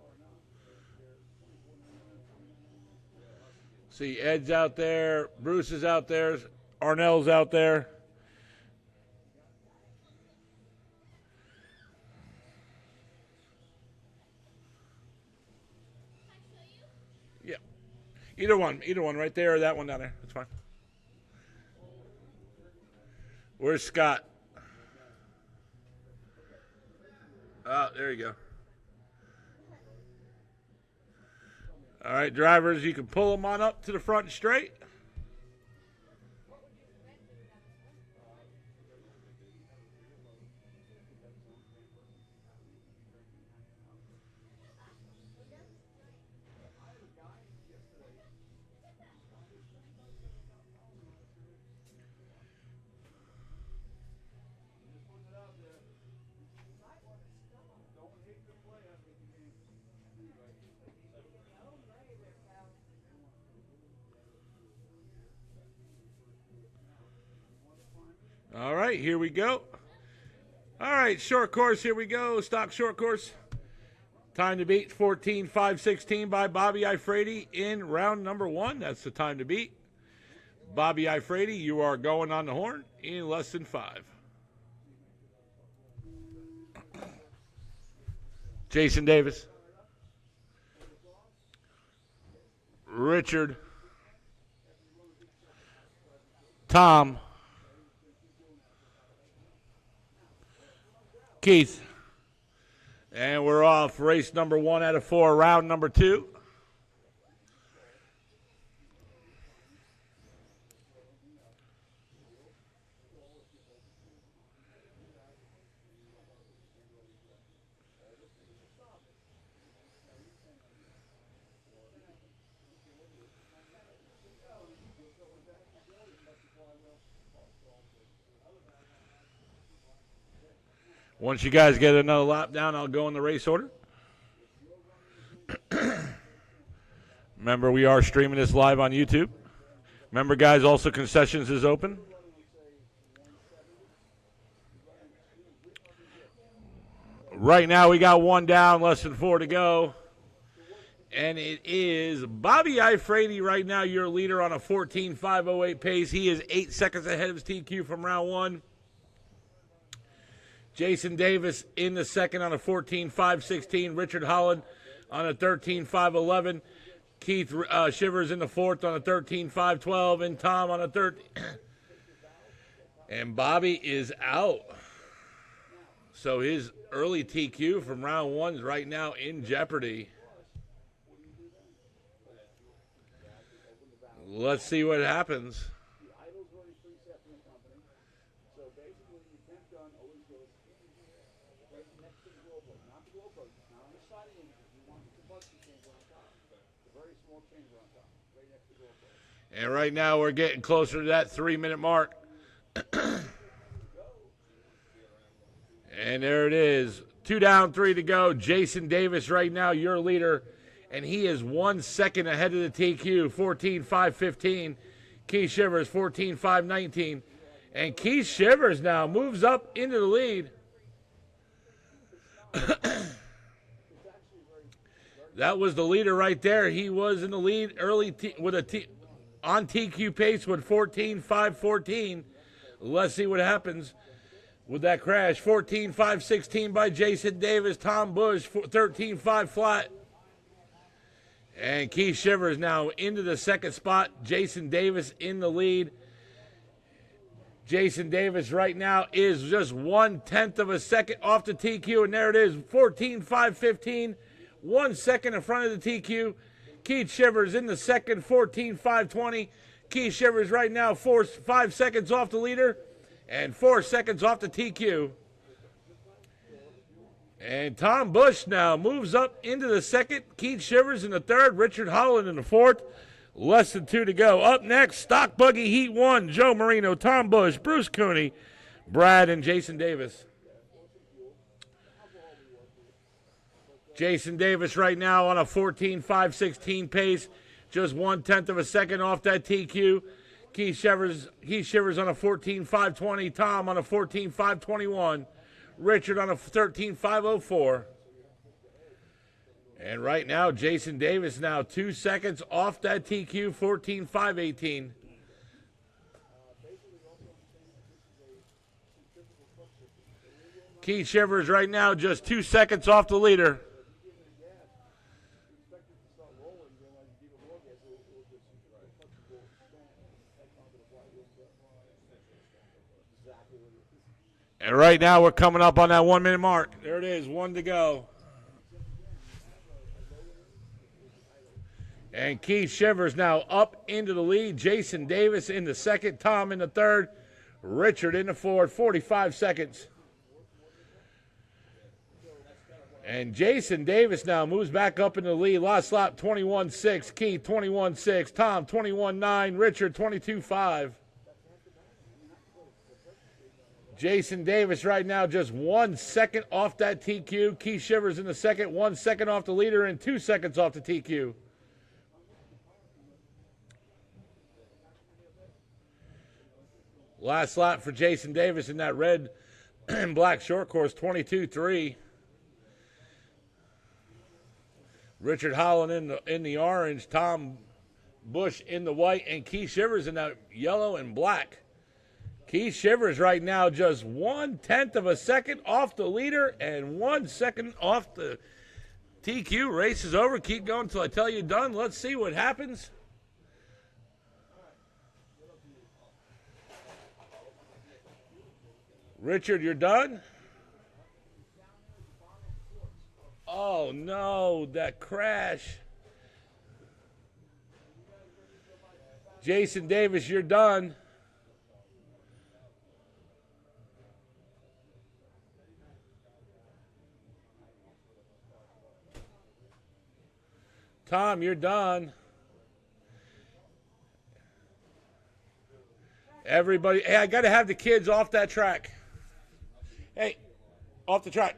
See, Ed's out there. Bruce is out there. Arnell's out there. Yeah. Either one right there or that one down there. That's fine. Where's Scott? Oh, there you go. All right, drivers, you can pull them on up to the front straight. All right, here we go. All right, short course, here we go. Stock short course. Time to beat 14.516 by Bobby Ifrady in round number 1. That's the time to beat. Bobby Ifrady, you are going on the horn in less than 5. Jason Davis. Richard. Tom. Keith. And we're off. Race number 1 out of 4, round number 2. Once you guys get another lap down, I'll go in the race order. Remember, we are streaming this live on YouTube. Remember, guys, also concessions is open. Right now, we got 1 down, less than 4 to go. And it is Bobby Ifrady right now, your leader on a 14.508 pace. He is 8 seconds ahead of his TQ from round 1. Jason Davis in the second on a 14.516. Richard Holland on a 13.511. Keith Shivers in the fourth on a 13.512. And Tom on a 13. And Bobby is out. So his early TQ from round 1 is right now in jeopardy. Let's see what happens. And right now we're getting closer to that 3-minute mark. And there it is. 2 down, 3 to go. Jason Davis right now, your leader. And he is 1 second ahead of the TQ, 14.515. Keith Shivers, 14.519. And Keith Shivers now moves up into the lead. That was the leader right there. He was in the lead early with a on TQ pace with 14.514. Let's see what happens with that crash. 14.516 by Jason Davis. Tom Bush, 13.5 flat. And Keith Shivers now into the second spot. Jason Davis in the lead. Jason Davis right now is just 1/10 of a second off the TQ. And there it is, 14.515. 1 second in front of the TQ. Keith Shivers in the second, 14.520. Keith Shivers right now 5 seconds off the leader and 4 seconds off the TQ. And Tom Bush now moves up into the second. Keith Shivers in the third. Richard Holland in the fourth. Less than 2 to go. Up next, Stock Buggy Heat 1. Joe Marino, Tom Bush, Bruce Cooney, Brad, and Jason Davis. Jason Davis right now on a 14.516 pace. Just 1/10 of a second off that TQ. Keith Shivers on a 14.520. Tom on a 14.521. Richard on a 13.504. And right now, Jason Davis now 2 seconds off that TQ, 14.518. Keith Shivers right now just 2 seconds off the leader. And right now, we're coming up on that 1 minute mark. There it is, 1 to go. And Keith Shivers now up into the lead. Jason Davis in the second. Tom in the third. Richard in the fourth. 45 seconds. And Jason Davis now moves back up in the lead. Last lap, 21.6. Keith, 21.6. Tom, 21.9. Richard, 22.5. Jason Davis right now just 1 second off that TQ. Keith Shivers in the second. 1 second off the leader and 2 seconds off the TQ. Last lap for Jason Davis in that red and black short course, 22.3. Richard Holland in the orange, Tom Bush in the white, and Keith Shivers in that yellow and black. Keith Shivers right now just 1/10 of a second off the leader and 1 second off the TQ. Race is over. Keep going until I tell you done. Let's see what happens. Richard, you're done? Oh, no, that crash. Jason Davis, you're done. Tom, you're done. Everybody, hey, I got to have the kids off that track. Hey, off the track.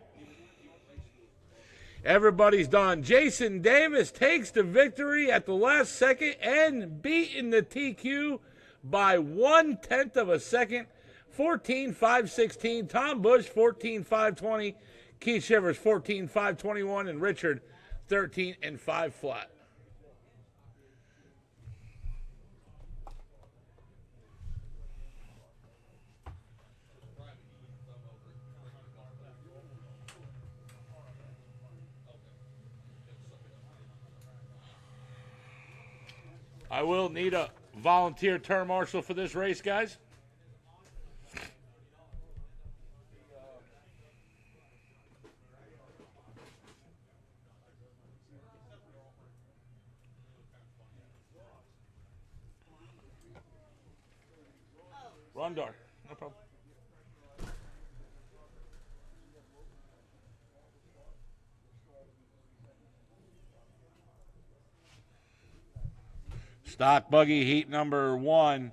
Everybody's done. Jason Davis takes the victory at the last second and beating the TQ by 1/10 of a second. 14.516. Tom Bush, 14.520. Keith Shivers, 14.521. And Richard, 13 and 5 flat. I will need a volunteer turn marshal for this race, guys. Rondar, no problem. Stock Buggy Heat number 1.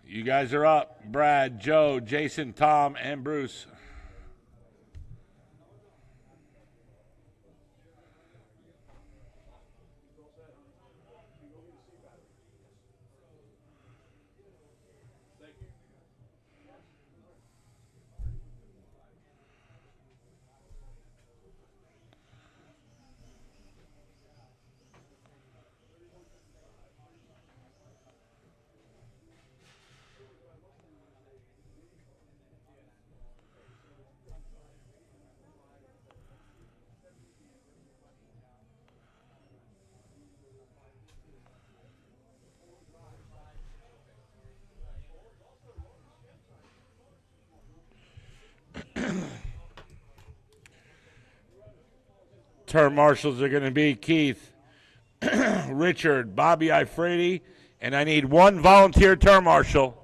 You guys are up. Brad, Joe, Jason, Tom, and Bruce. Turn marshals are going to be Keith, Richard, Bobby Ifredi, and I need 1 volunteer turn marshal.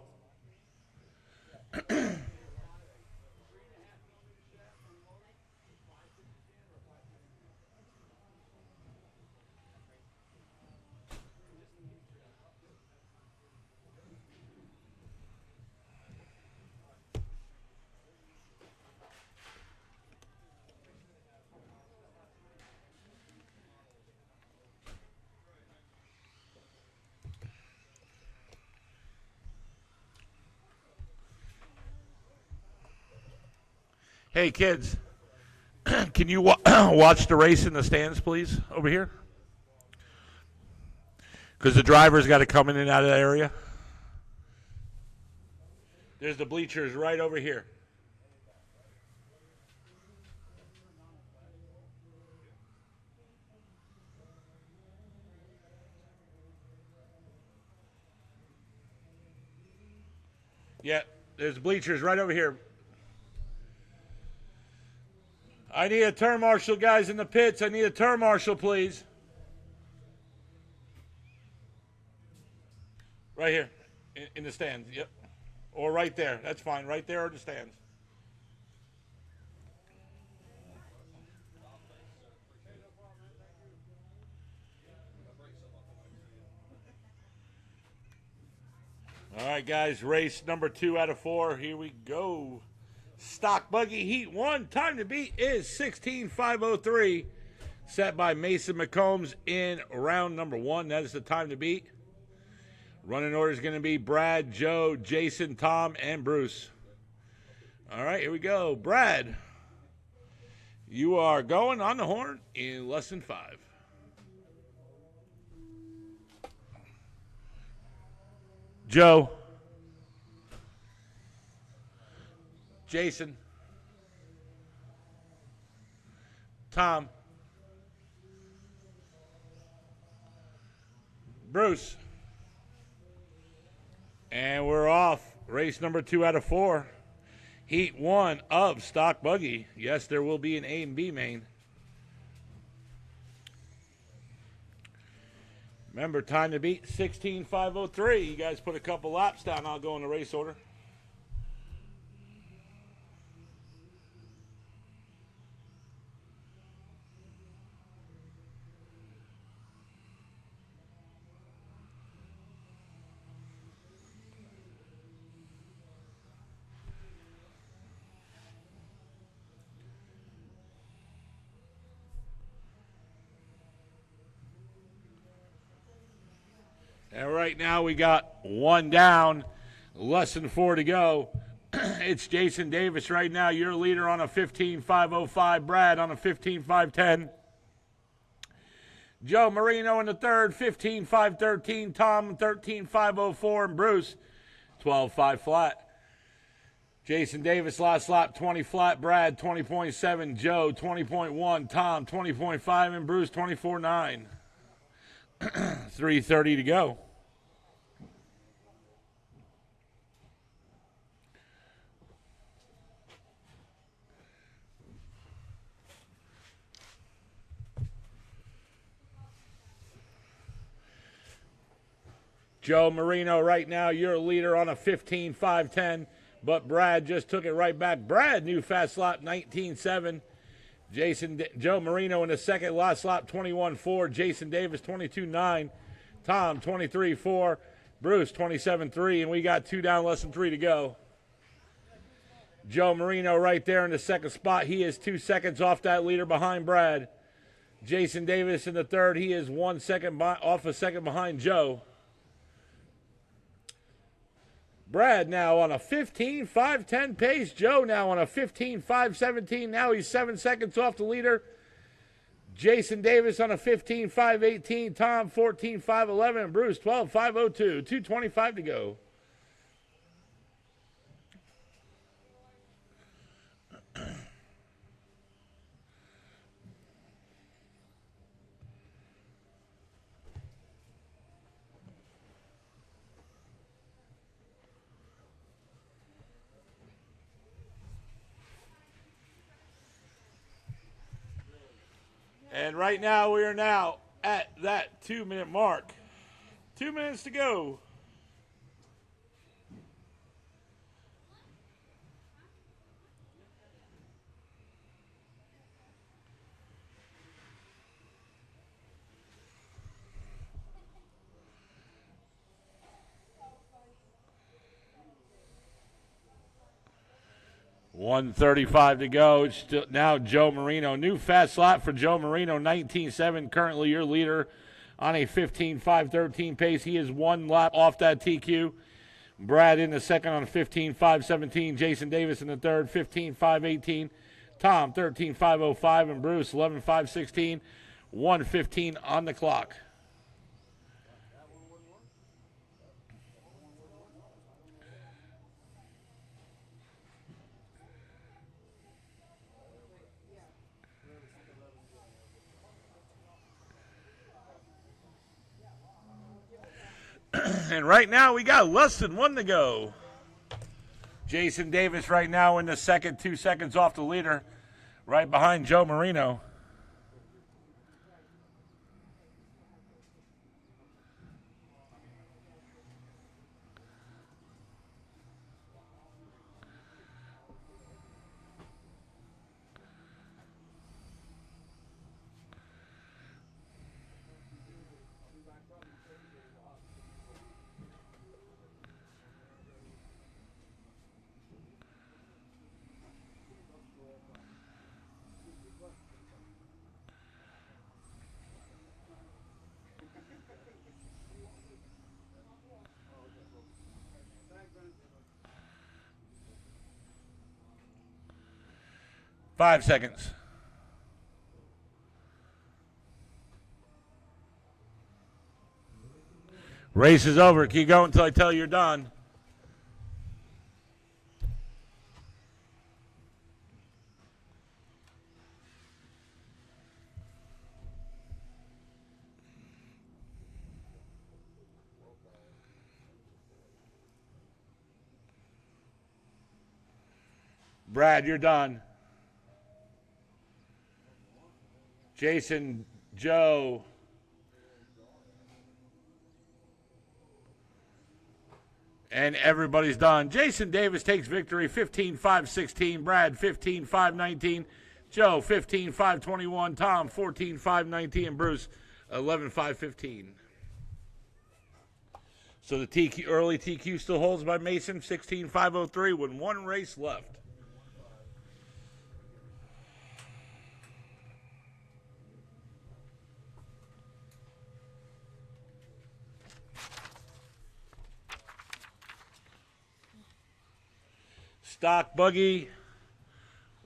Hey, kids, can you watch the race in the stands, please, over here? Because the driver's got to come in and out of that area. There's the bleachers right over here. Yeah, there's bleachers right over here. I need a turn marshal, guys, in the pits. I need a turn marshal, please. Right here, in the stands, yep. Or right there, that's fine, right there or the stands. All right, guys, race number 2 out of 4. Here we go. Stock Buggy Heat 1. Time to beat is 16:5:03. Set by Mason McCombs in round number 1. That is the time to beat. Running order is going to be Brad, Joe, Jason, Tom, and Bruce. All right, here we go. Brad, you are going on the horn in less than 5. Joe. Jason. Tom. Bruce. And we're off. Race number 2 out of 4. Heat 1 of Stock Buggy. Yes, there will be an A and B main. Remember, time to beat 16:5:03. You guys put a couple laps down. I'll go in the race order. And right now we got 1 down, less than 4 to go. It's Jason Davis right now, your leader on a 15:5:05. Brad on a 15:5:10. Joe Marino in the third, 15:5:13. Tom 13:5:04, and Bruce 12:5 flat. Jason Davis last lap 20 flat. Brad 20.7. Joe 20.1. Tom 20.5, and Bruce 24.9. 3:30 to go. Joe Marino right now, you're a leader on a 15:5:10, but Brad just took it right back. Brad, new fast lap 19.7. Joe Marino in the second last lap 21.4. Jason Davis 22.9. Tom 23.4. Bruce 27.3, and we got 2 down, less than 3 to go. Joe Marino right there in the second spot. He is 2 seconds off that leader behind Brad. Jason Davis in the third. He is 1 second off a second behind Joe. Brad now on a 15:5:10 pace. Joe now on a 15:5:17. Now he's 7 seconds off the leader. Jason Davis on a 15:5:18. Tom 14:5:11. And Bruce 12:5:02. 2:25 to go. And right now, we are now at that 2-minute mark. 2 minutes to go. $1:35 to go. It's still now Joe Marino. New fast lap for Joe Marino, 19.7. Currently your leader on a 15:5:13 pace. He is 1 lap off that TQ. Brad in the second on 15.517. Jason Davis in the third, 15.518. Tom, 13.505. And Bruce, 11.516. 1:15 on the clock. And right now we got less than one to go. Jason Davis right now in the second, 2 seconds off the leader, right behind Joe Marino. Five seconds. Race is over. Keep going until I tell you you're done. Brad, you're done. Jason, Joe. And everybody's done. Jason Davis takes victory, 15.516. Brad, 15.519. Joe, 15.521. Tom, 14.519. And Bruce, 11.515. So the TQ, early TQ still holds by Mason, 16.503 with one race left. Stock buggy,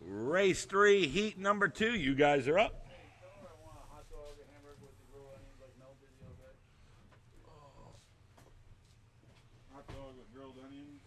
race 3, heat number 2. You guys are up. Hot dog with grilled onions.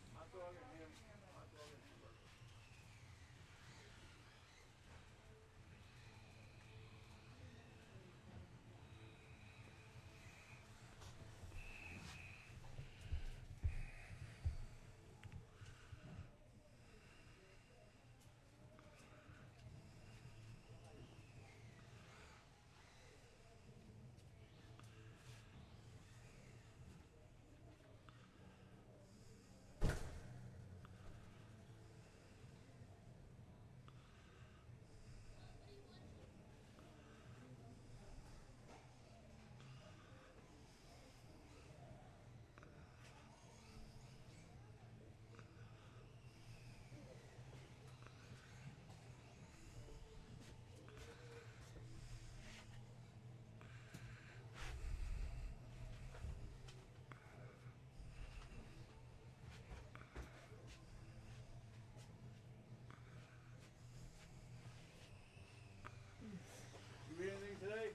You read anything today?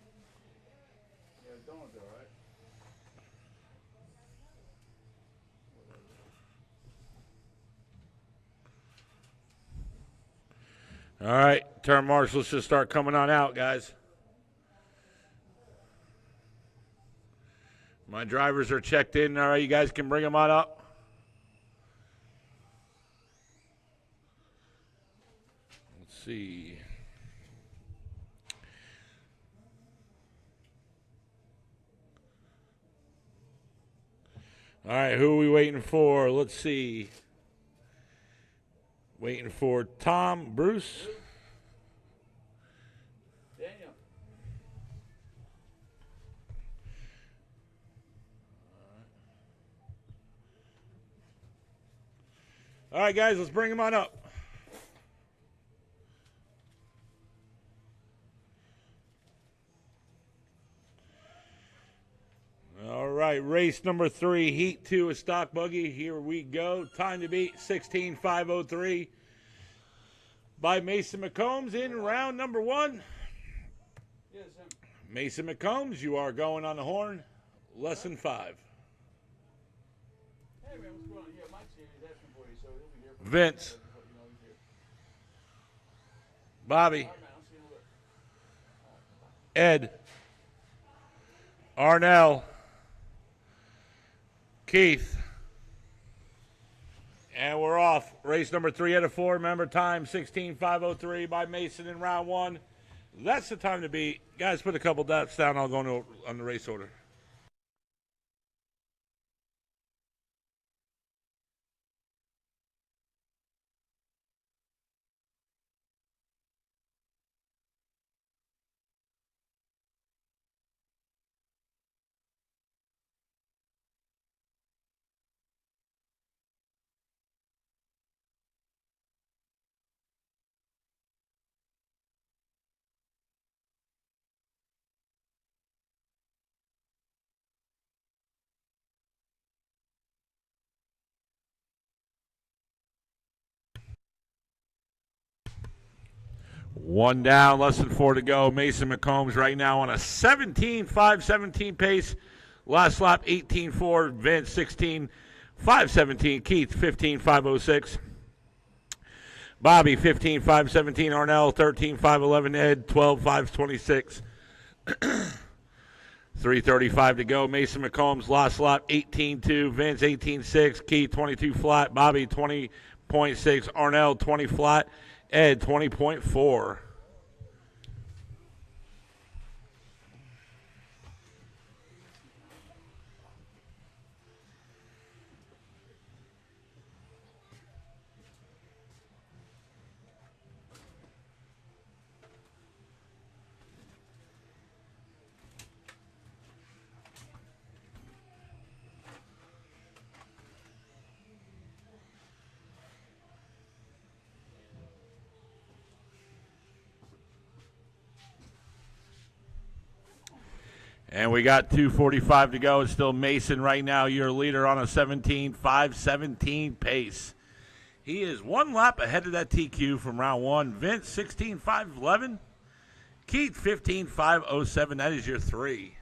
Yeah, don't though, right? All right, turn marshals should start coming on out, guys. My drivers are checked in. All right, you guys can bring them on up. Let's see. All right, who are we waiting for? Let's see. Waiting for Tom, Bruce. Daniel. All right, guys, let's bring them on up. All right, race number 3, Heat 2 of Stock Buggy. Here we go. Time to beat 16.503 by Mason McCombs in round number 1. Yes, Mason McCombs, you are going on the horn. Lesson 5. hey man, what's going on? Yeah, Mike's here. He's asking for you, so he'll be here. Vince. Just let you know he's here. Bobby, All right, man, I'll see you in a little bit. Ed, Arnell, Keith, and we're off. Race number 3 out of 4. Remember, time 16.503 by Mason in round 1. That's the time to beat. Guys, put a couple dots down. I'll go on the race order. One down, less than 4 to go. Mason McCombs right now on a 17.517 pace. Last lap 18.4. Vince 16.517. Keith 15.506. Bobby 15.517. Arnell 13.511. Ed 12.526. 3:35 to go. Mason McCombs last lap 18.2. Vince 18.6. Keith 22 flat. Bobby 20.6. Arnell 20 flat. Ed 20.4. And we got 2:45 to go. It's still Mason right now, your leader on a 17.517 pace. He is one lap ahead of that TQ from round 1. Vince 16.511. Keith 15.507. That is your 3.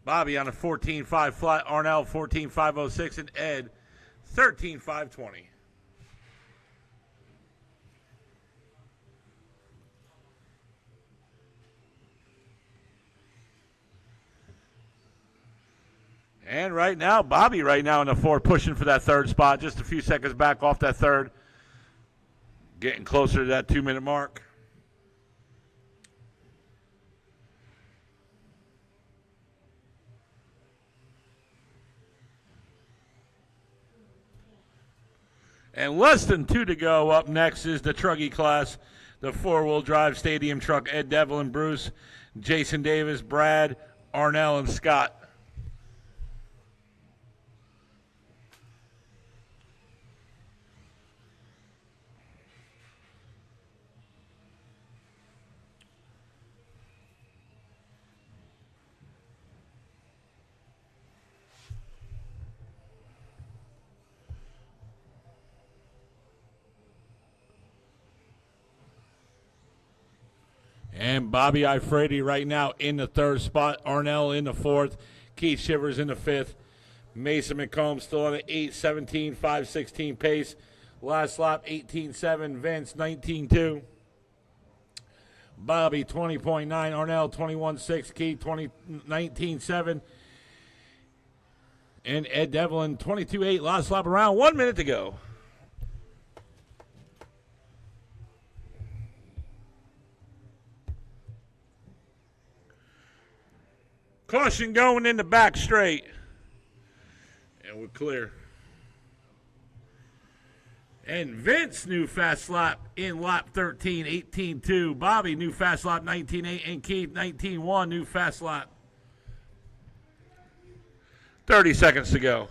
Bobby on a 14.5 flat. Arnell 14.506. And Ed 13.520. And right now, Bobby right now in the 4 pushing for that 3rd spot. Just a few seconds back off that 3rd. Getting closer to that 2-minute mark. And less than 2 to go. Up next is the Truggy class. The 4-wheel drive stadium truck. Ed Devlin, Bruce, Jason Davis, Brad, Arnell, and Scott. And Bobby Ifredi right now in the 3rd spot. Arnell in the 4th. Keith Shivers in the 5th. Mason McCombs still on an 8:17.516 pace. Last lap 18.7. Vince 19.2. Bobby 20.9. Arnell 21.6. Keith 19.7. And Ed Devlin 22.8. Last lap around 1 minute to go. Caution going in the back straight. And we're clear. And Vince, new fast lap in lap 13, 18.2. Bobby, new fast lap 19.8. And Keith, 19.1, new fast lap. 30 seconds to go.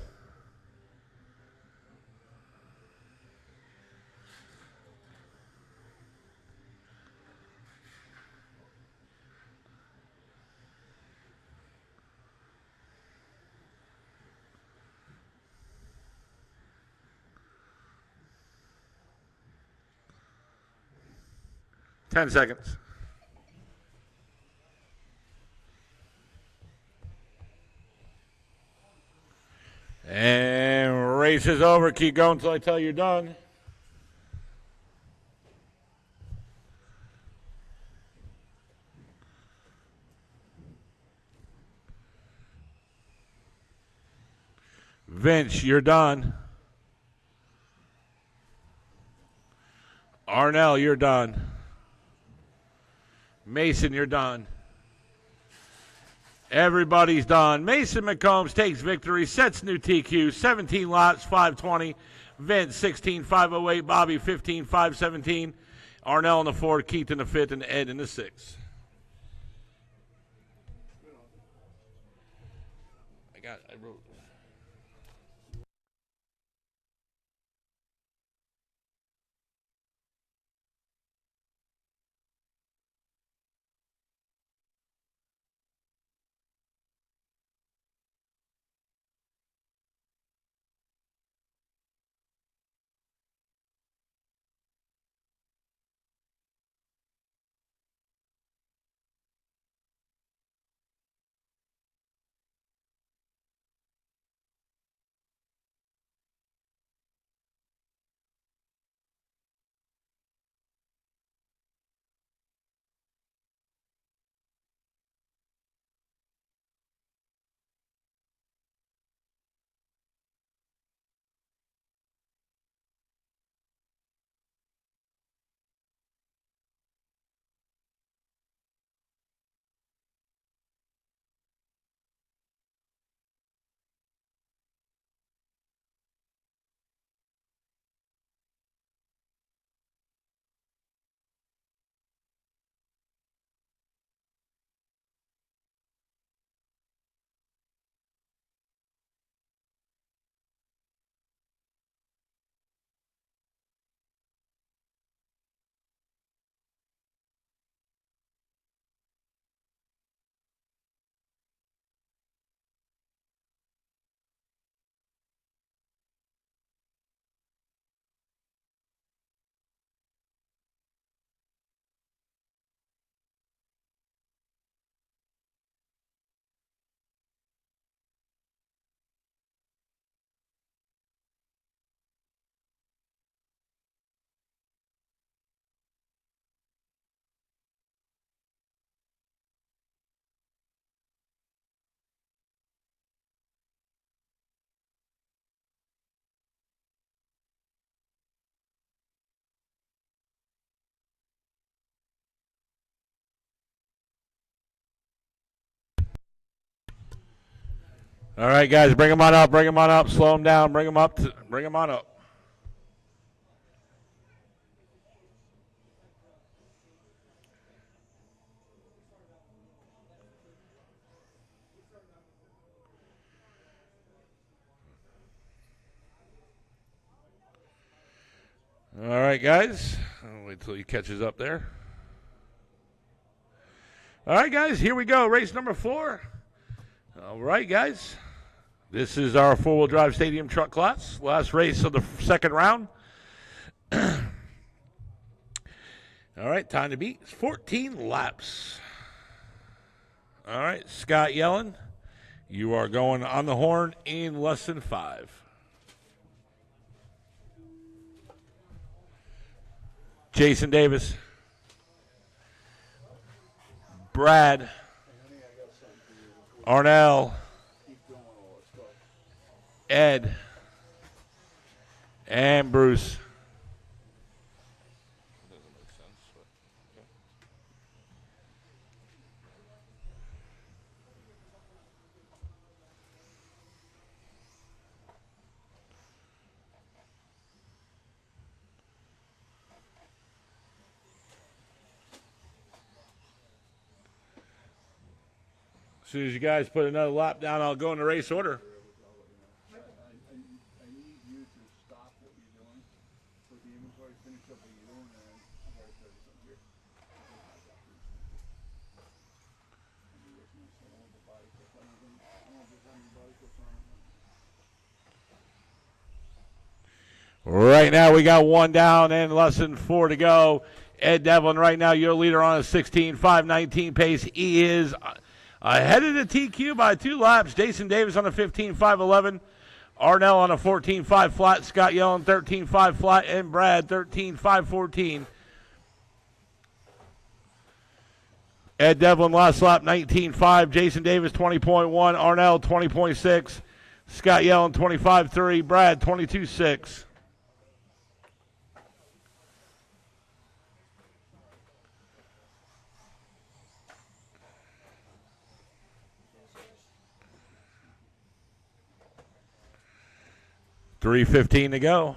10 seconds. And race is over. Keep going until I tell you you're done. Vince, you're done. Arnell, you're done. Mason, you're done. Everybody's done. Mason McCombs takes victory, sets new TQ, 17 laps, 520. Vince, 16,508. Bobby, 15,517. Arnell in the fourth, Keith in the fifth, and Ed in the sixth. I wrote. All right, guys, bring them on up. Bring them on up. Slow them down. Bring them up. Bring them on up. All right, guys. I'll wait till he catches up there. All right, guys, here we go. Race number 4. All right, guys. This is our four-wheel drive stadium truck class. Last race of the second round. All right, time to beat. 14 laps. All right, Scott Yellen, you are going on the horn in less than 5. Jason Davis. Brad. Arnell. Ed. And Bruce. As soon as you guys put another lap down, I'll go in the race order. I need you to stop what you're doing, put the inventory, finish up what you're doing, and I gotta tell you something here. Right now, we got one down and less than 4 to go. Ed Devlin right now, your leader on a 16.519 pace. He is ahead of the TQ by 2 laps. Jason Davis on a 15.511. Arnell on a 14.5 flat. Scott Yellen 13.5 flat. And Brad 13.514. Ed Devlin last lap 19.5. Jason Davis 20.1. Arnell 20.6. Scott Yellen 25.3. Brad 22.6. $3:15 to go.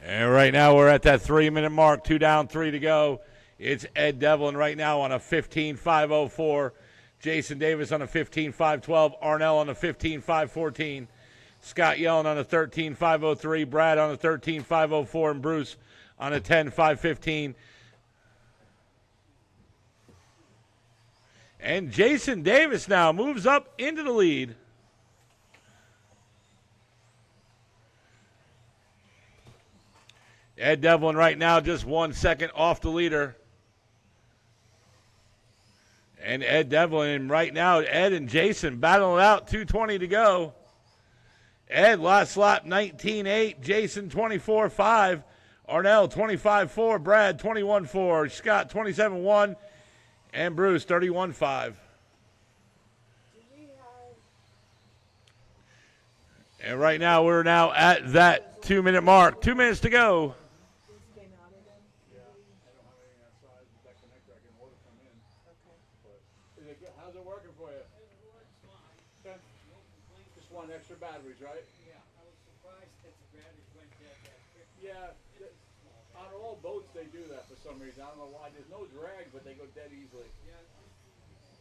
And right now we're at that 3-minute mark. 2 down, 3 to go. It's Ed Devlin right now on a 15.504. Jason Davis on a 15.512. Arnell on a 15.514. Scott Yellen on a 13.503. Brad on a 13.504. And Bruce on a 10.515. And Jason Davis now moves up into the lead. Ed Devlin right now just 1 second off the leader. And Ed Devlin right now, Ed and Jason battling it out. 2:20 to go. Ed last lap 19.8. Jason 24.5. Arnell 25.4. Brad 21.4. Scott 27.1. And Bruce 31.5. And right now we're now at that 2-minute mark. 2 minutes to go. How's it working for you? Okay. Just want extra batteries, right? Yeah, I was surprised that the batteries went that quick. Yeah. On all boats they do that for some reason. I don't know why. There's no drag, but they go dead easily. Yeah, it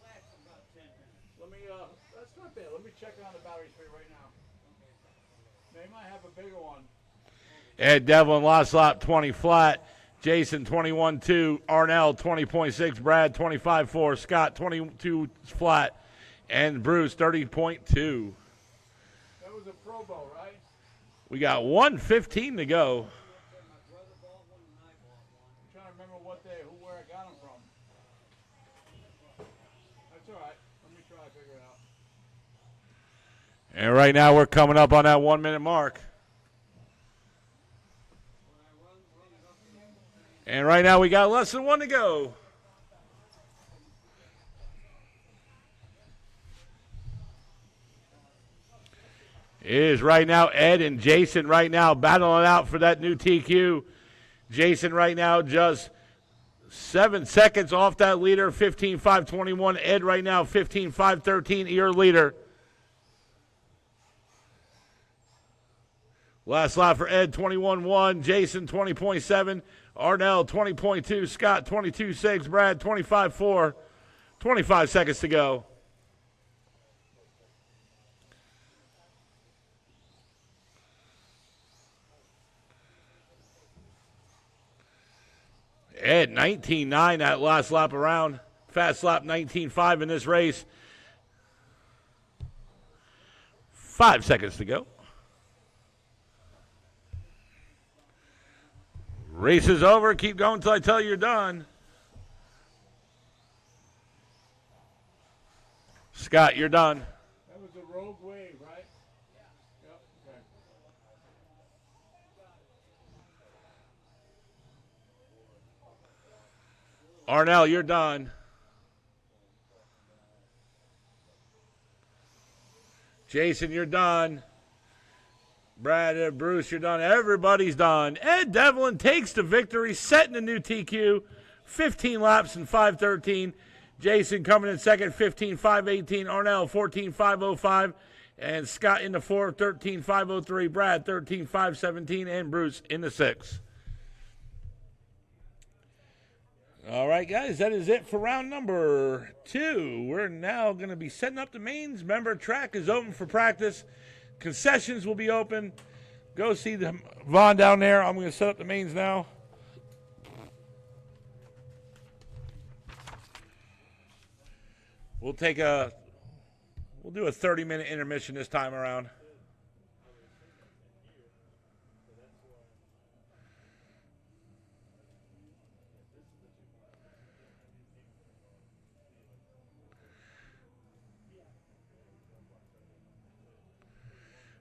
lasts about 10 minutes. Let me, that's not bad. Let me check on the batteries for you right now. They might have a bigger one. Ed Devlin last lap 20 flat. Jason 21.2. Arnell 20.6. Brad 25.4. Scott 22 flat. And Bruce 30.2. That was a Pro Bowl, right? We got 1:15 to go. My brother bought one and I bought one. I'm trying to remember where I got them from. That's all right. Let me try to figure it out. And right now we're coming up on that 1-minute mark. And right now we got less than 1 to go. It is right now Ed and Jason right now battling out for that new TQ. Jason right now just 7 seconds off that leader, 15.521. Ed right now 15.513, your leader. Last lap for Ed, 21.1. Jason, 20.7. Arnell, 20.2. Scott, 22.6. Brad, 25.4. 25 seconds to go. Ed, 19.9 that last lap around. Fast lap, 19.5 in this race. 5 seconds to go. Race is over. Keep going until I tell you you're done. Scott, you're done. That was a Rogue Wave, right? Yeah. Yep. Okay. Arnell, you're done. Jason, you're done. Brad and Bruce, you're done. Everybody's done. Ed Devlin takes the victory, setting a new TQ. 15 laps in 5:13. Jason coming in second, 15.518. Arnell, 14.505. And Scott in the fourth, 13.503. Brad, 13.517. And Bruce in the sixth. All right, guys, that is it for round number 2. We're now going to be setting up the mains. Remember, track is open for practice. Concessions will be open. Go see the Vaughn down there. I'm going to set up the mains now. We'll do a 30-minute intermission this time around.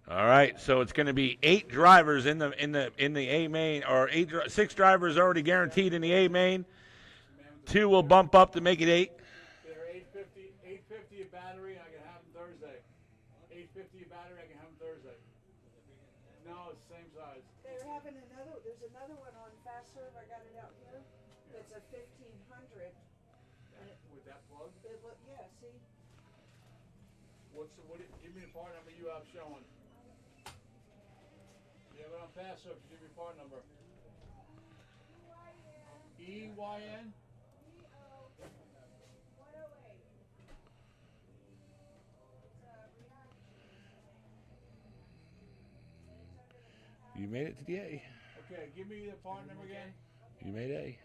All right, so it's going to be 8 drivers in the A main, or 6 drivers already guaranteed in the A main. 2 will bump up to make it 8. They're 850 a battery. I can have them Thursday. 850 a battery. I can have them Thursday. No, it's the same size. They're having there's another one on Fast Serve, I got it out here. It's a 1500. With that plug? Yeah, see? Give me the part number you have showing. You have it on Fast Serve. Give me your part number. EYN? You made it to the A. Okay, give me the part number again. You made A.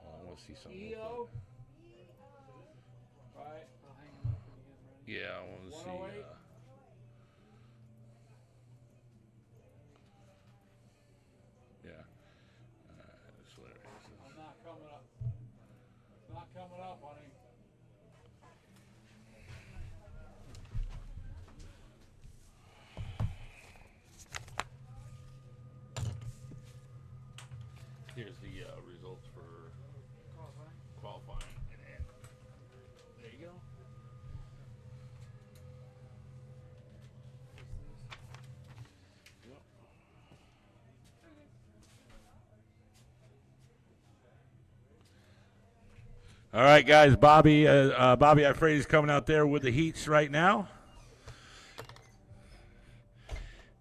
Oh, I want to see something. EO? Right. Yeah, I want to see. 108? Yeah. That's what it is. I'm not coming up. It's not coming up, honey. Here's the results for qualifying. And there you go. Yep. All right, guys. Bobby Ifrate is coming out there with the heats right now.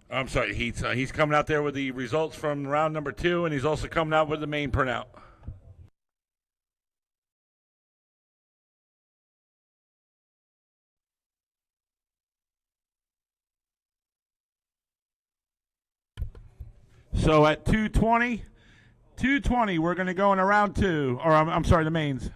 I'm sorry, he's coming out there with the results from round number 2, and he's also coming out with the main printout. So at 220, we're going to go into round 2, or I'm sorry, the mains.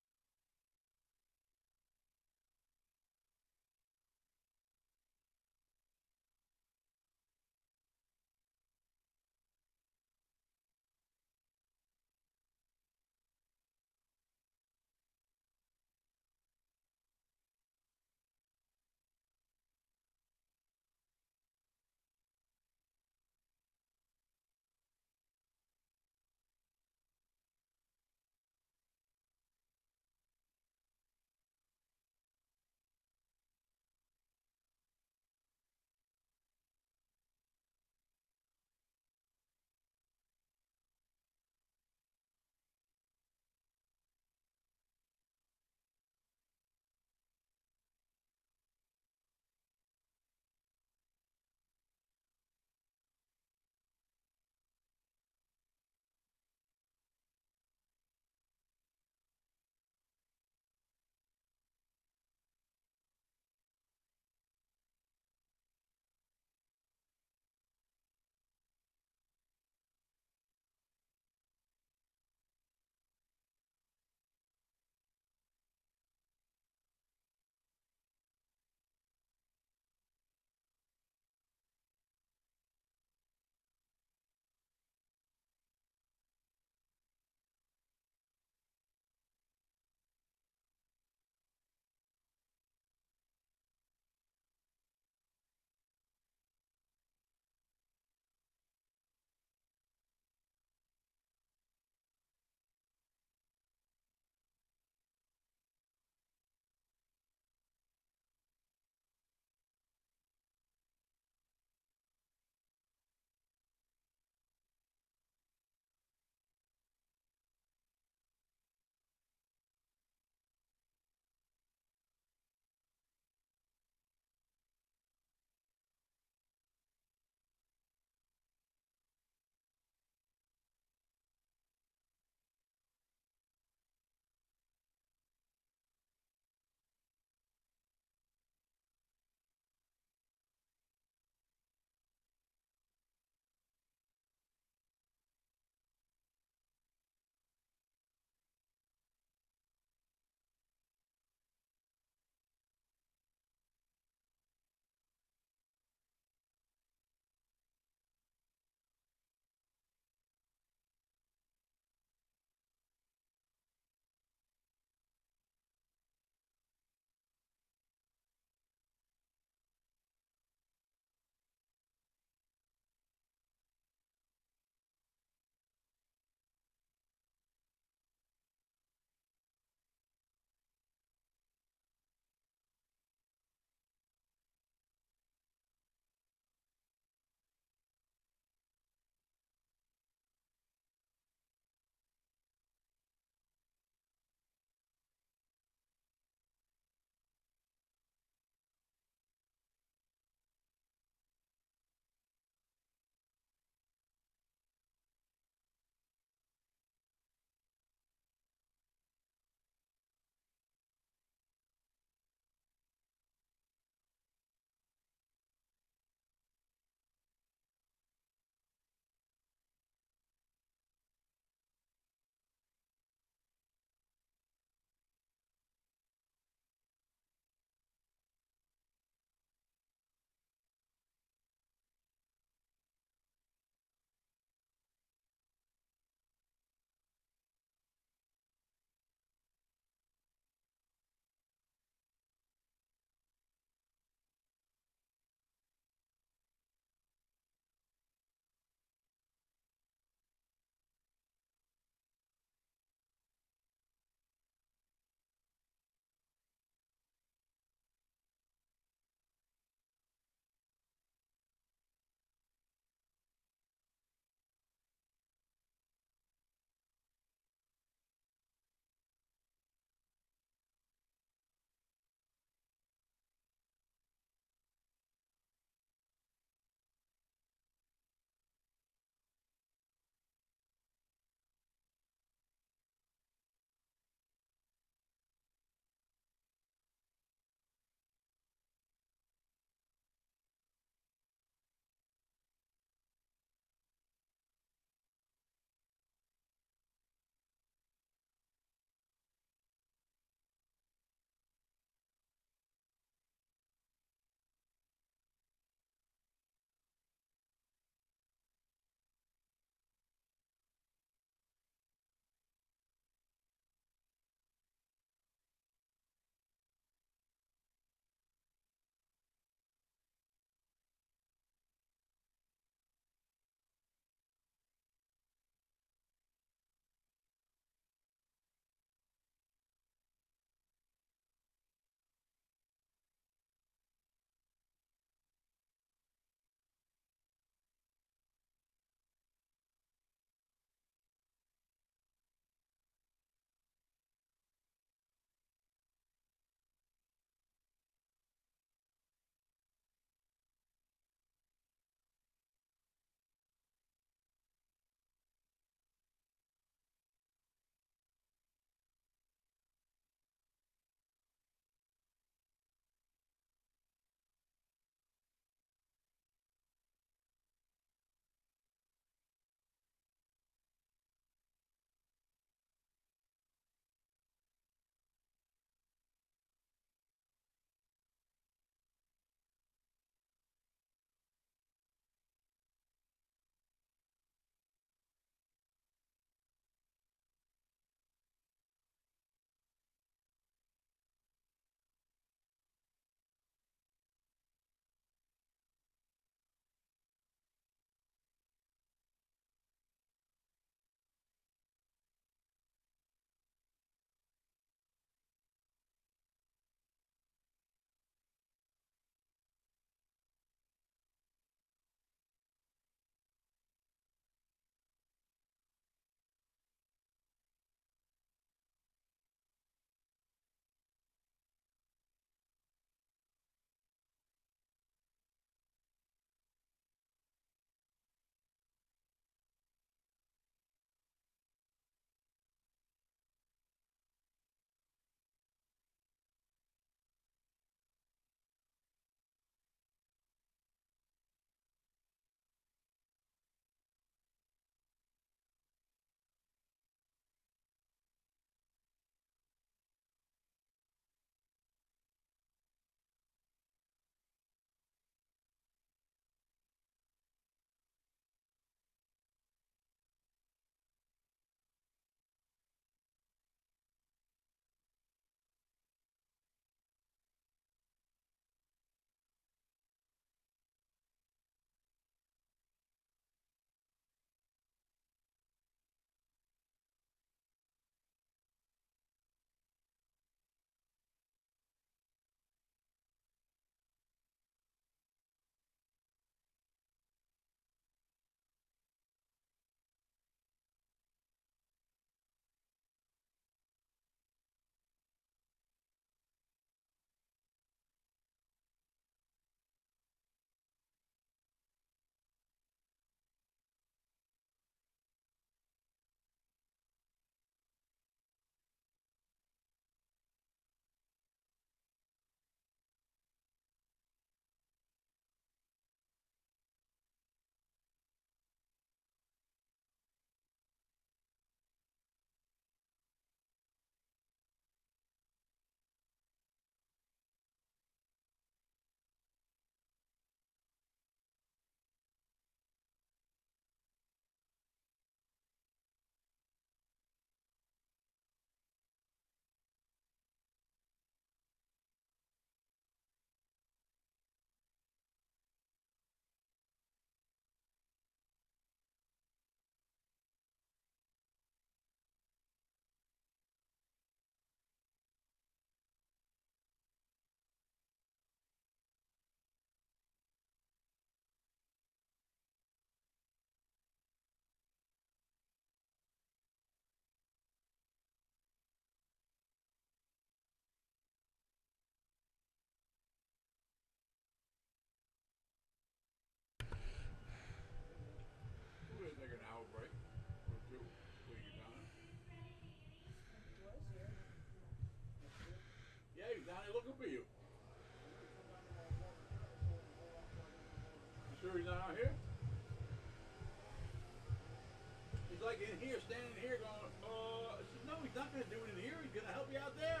here, standing here going, I said, no, he's not going to do it in here. He's going to help you out there.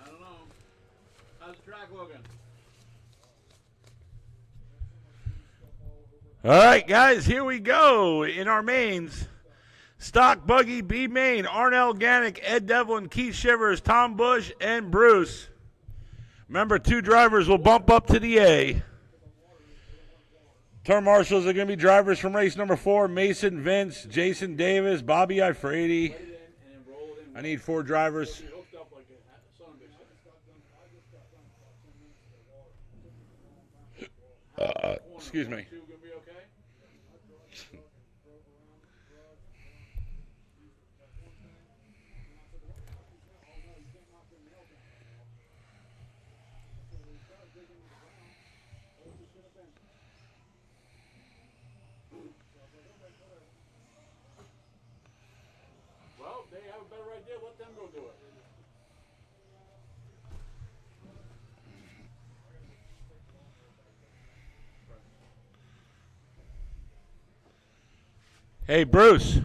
I don't know. How's the track looking? All right, guys, here we go in our mains. Stock Buggy B main, Arnell Gannick, Ed Devlin, Keith Shivers, Tom Bush, and Bruce. Remember, 2 drivers will bump up to the A. Turn marshals are going to be drivers from race number 4, Mason Vince, Jason Davis, Bobby Ifrady. I need 4 drivers. Excuse me. Well, they have a better idea. Let them go do it. Hey, Bruce,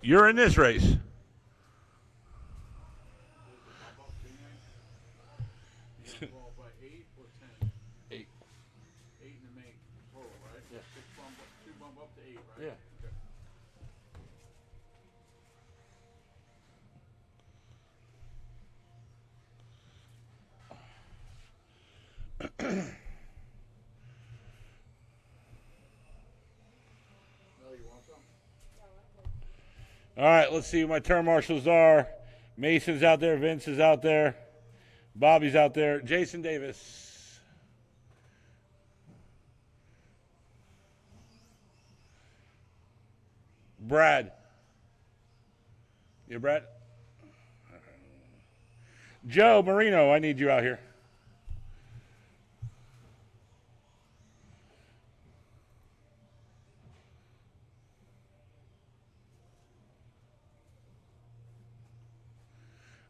you're in this race. By 8 or 10? 8. 8 in the main total, right? Yeah. 2 bump up to 8, right? Yeah. Okay. All right, let's see who my turn marshals are. Mason's out there. Vince is out there. Bobby's out there. Jason Davis. Brad. You, Brad? Joe Marino, I need you out here.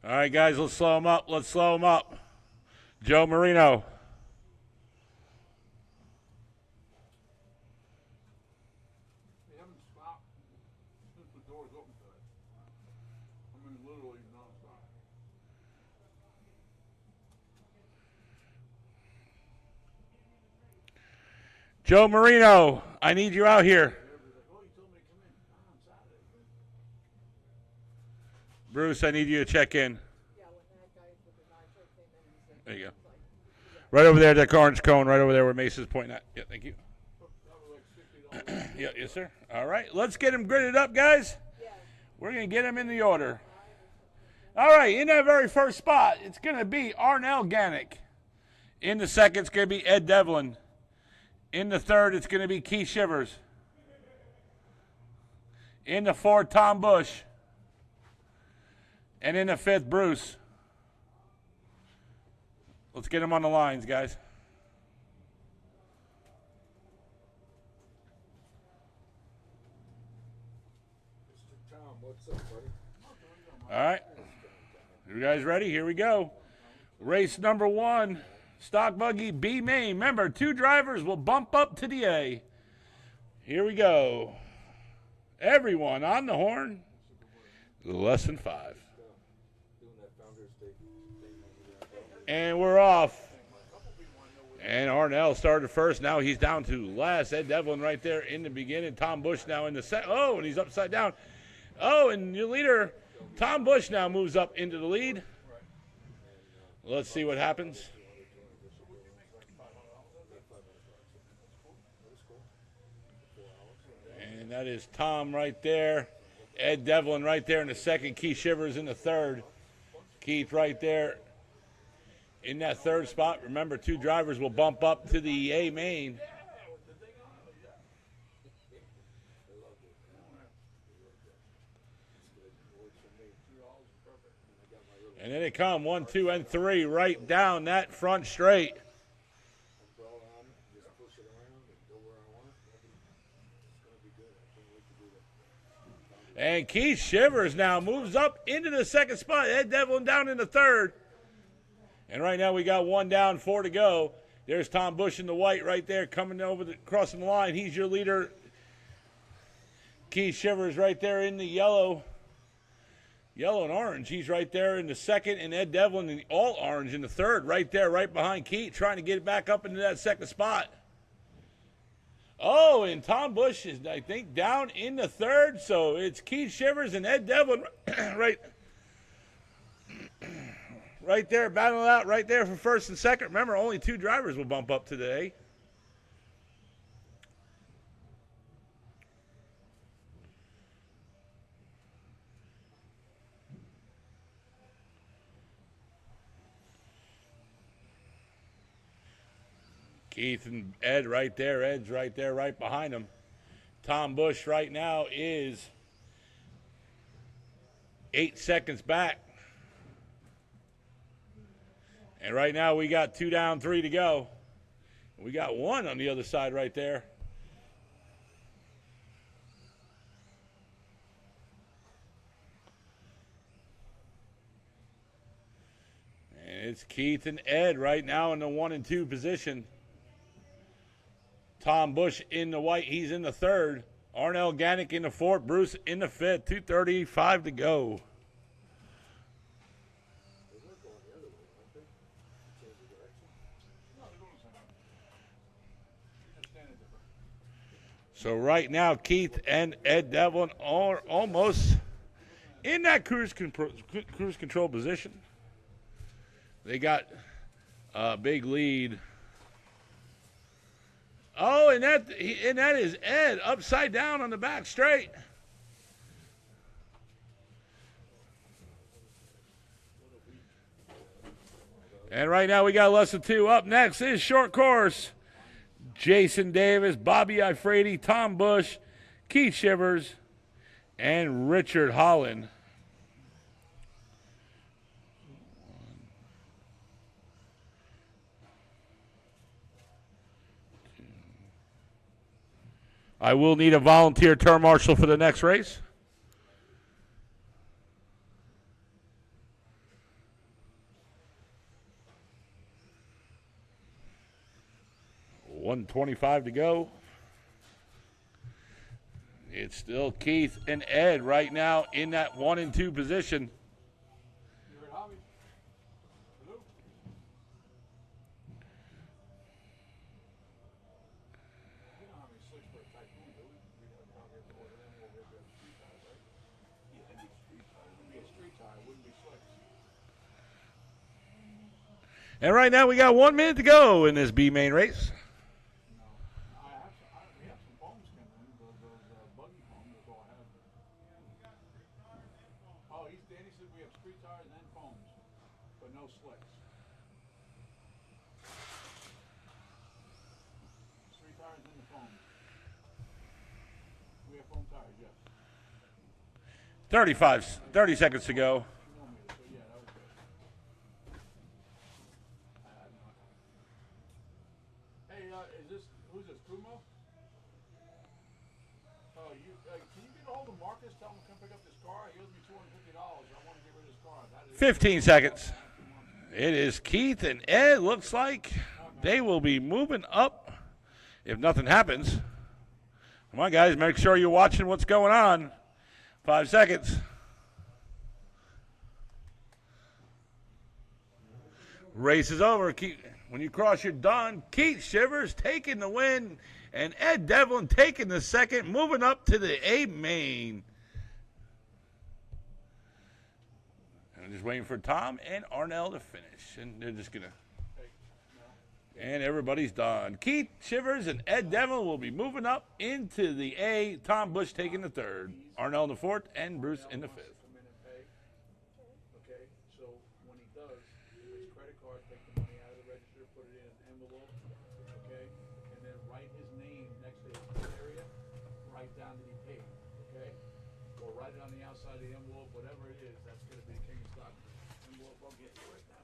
All right, guys, let's slow him up. Let's slow him up. Joe Marino. They haven't stopped since the doors opened today. I mean, literally non-stop. Joe Marino, I need you out here. Everybody's like, oh, you told me to come in on Saturday. Bruce, I need you to check in. Yeah, when that guy with the nitro came in and said. There you go. Like, Right over there, that orange cone, right over there where Mason's pointing at. Yeah, thank you. That was like $60. Yeah, yes, sir. All right, let's get him gridded up, guys. yeah. We're going to get him in the order. All right, in that very first spot, it's going to be Arnell Gannick. In the second, it's going to be Ed Devlin. In the third, it's going to be Keith Shivers. In the fourth, Tom Bush. And in the fifth, Bruce. Let's get him on the lines, guys. Mr. Tom, what's up, buddy? All right. You guys ready? Here we go. Race number 1, Stock Buggy B main. Remember, 2 drivers will bump up to the A. Here we go. Everyone on the horn. Lesson 5. Doing that Founders Day thing over there. And we're off. And Arnell started first. Now he's down to last. Ed Devlin right there in the beginning. Tom Bush now in the second. Oh, and he's upside down. Oh, and your leader, Tom Bush, now moves up into the lead. Let's see what happens. And that is Tom right there. Ed Devlin right there in the second. Keith Shivers in the third. Keith right there in that third spot. Remember, 2 drivers will bump up to the A main. And then they come 1, 2, and 3 right down that front straight. Umbrella on, just push it around and go where I want it. It's going to be good. I can't wait to do that. And Keith Shivers now moves up into the second spot. Ed Devlin down in the third. And right now we got 1 down, 4 to go. There's Tom Bush in the white right there coming over crossing the line. He's your leader. Keith Shivers right there in the yellow and orange. He's right there in the second, and Ed Devlin in the all orange in the third right there, right behind Keith, trying to get it back up into that second spot. Oh, and Tom Bush is, I think, down in the third, so it's Keith Shivers and Ed Devlin right there, battling out right there for first and second. Remember, only 2 drivers will bump up today. Keith and Ed right there. Ed's right there, right behind him. Tom Bush right now is 8 seconds back. And right now we got 2 down, 3 to go. We got 1 on the other side right there. And it's Keith and Ed right now in the 1 and 2 position. Tom Bush in the white, he's in the third. Arnell Gannick in the fourth, Bruce in the fifth, 2:35 to go. So right now, Keith and Ed Devlin are almost in that cruise control position. They got a big lead. Oh, and that is Ed upside down on the back straight. And right now we got less than 2. Up next is short course. Jason Davis, Bobby Ifrady, Tom Bush, Keith Shivers, and Richard Holland. I will need a volunteer term marshal for the next race. $125 to go. It's still Keith and Ed right now in that 1 and 2 position. NewRedHobbies. Hello. We don't have any slicks for a Typhoon, do we? We have out here to order them over here at street tire, right? Yeah, it'd be street tire. It would be a street tire, it wouldn't be slicks. And right now we got 1 minute to go in this B main race. We have some foams coming in, those buggy foams, that's all I have. Oh, Danny said we have street tires and foams, but no slicks. Street tires and the foams. We have foam tires, yes. 30 seconds to go. So yeah, that was good. Hey, who's this, Kumo? Oh, can you get a hold of Marcus? Tell him to come pick up this car. He owes me $250. I want to get rid of this car. 15 seconds. It is Keith and Ed. Looks like they will be moving up if nothing happens. Come on, guys. Make sure you're watching what's going on. 5 seconds. Race is over. When you cross, you're done. Keith Shivers taking the win, and Ed Devlin taking the second, moving up to the A main. I'm just waiting for Tom and Arnell to finish, and they're just gonna. And everybody's done. Keith Shivers and Ed Devlin will be moving up into the A. Tom Bush taking the third, Arnell in the fourth, and Bruce in the fifth. Come in and pay. Okay, so when he does, his credit card, take the money out of the register, put it in an envelope, okay, and then write his name next to his area, write down that he paid, okay? Or write it on the outside of the envelope, whatever it is, that's gonna be the King of Stock envelope. I'll get you right now.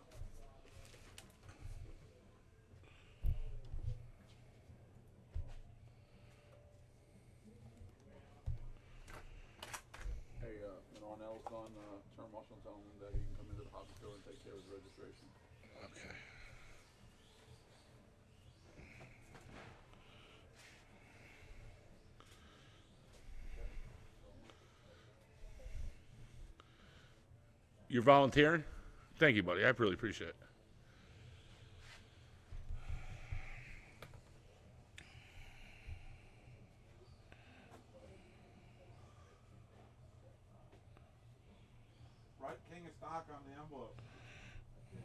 Hey, when Arnell's done, term marshal, tell him that he can come into the hobby store and take care of his registration. Okay. You're volunteering? Thank you, buddy. I really appreciate it. Right, King of Stock on the envelope. Yeah.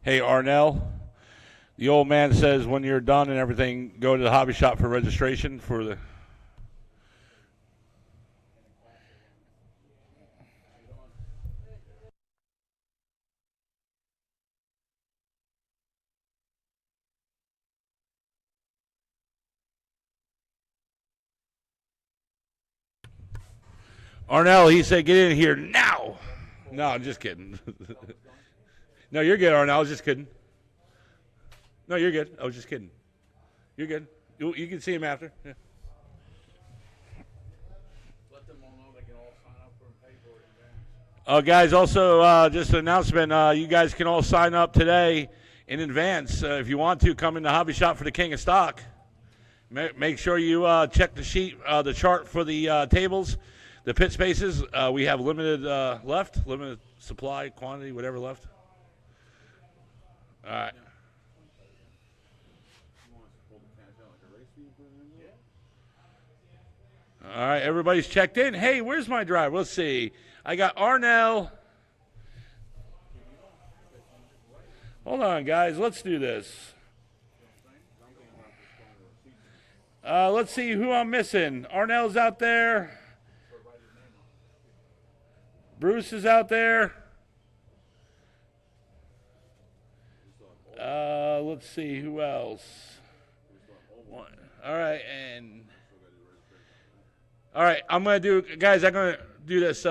Hey, Arnell, the old man says when you're done and everything, go to the hobby shop for registration for the. Arnell, he said, get in here now. No, I'm just kidding. No, you're good, Arnell. I was just kidding. No, you're good. I was just kidding. You're good. You can see him after. Yeah. Let them all know they can all sign up for and pay for it in advance. Guys, also just an announcement. You guys can all sign up today in advance. If you want to, come in the hobby shop for the King of Stock. Make sure you check the sheet, the chart for the tables, the pit spaces. We have limited limited supply, quantity, whatever left. All right. All right, everybody's checked in. Hey, where's my driver? Let's see. I got Arnell. Hold on, guys. Let's do this. Let's see who I'm missing. Arnell's out there. Bruce is out there. Let's see who else. One. All right, and all right, I'm gonna do, guys. I'm gonna do this.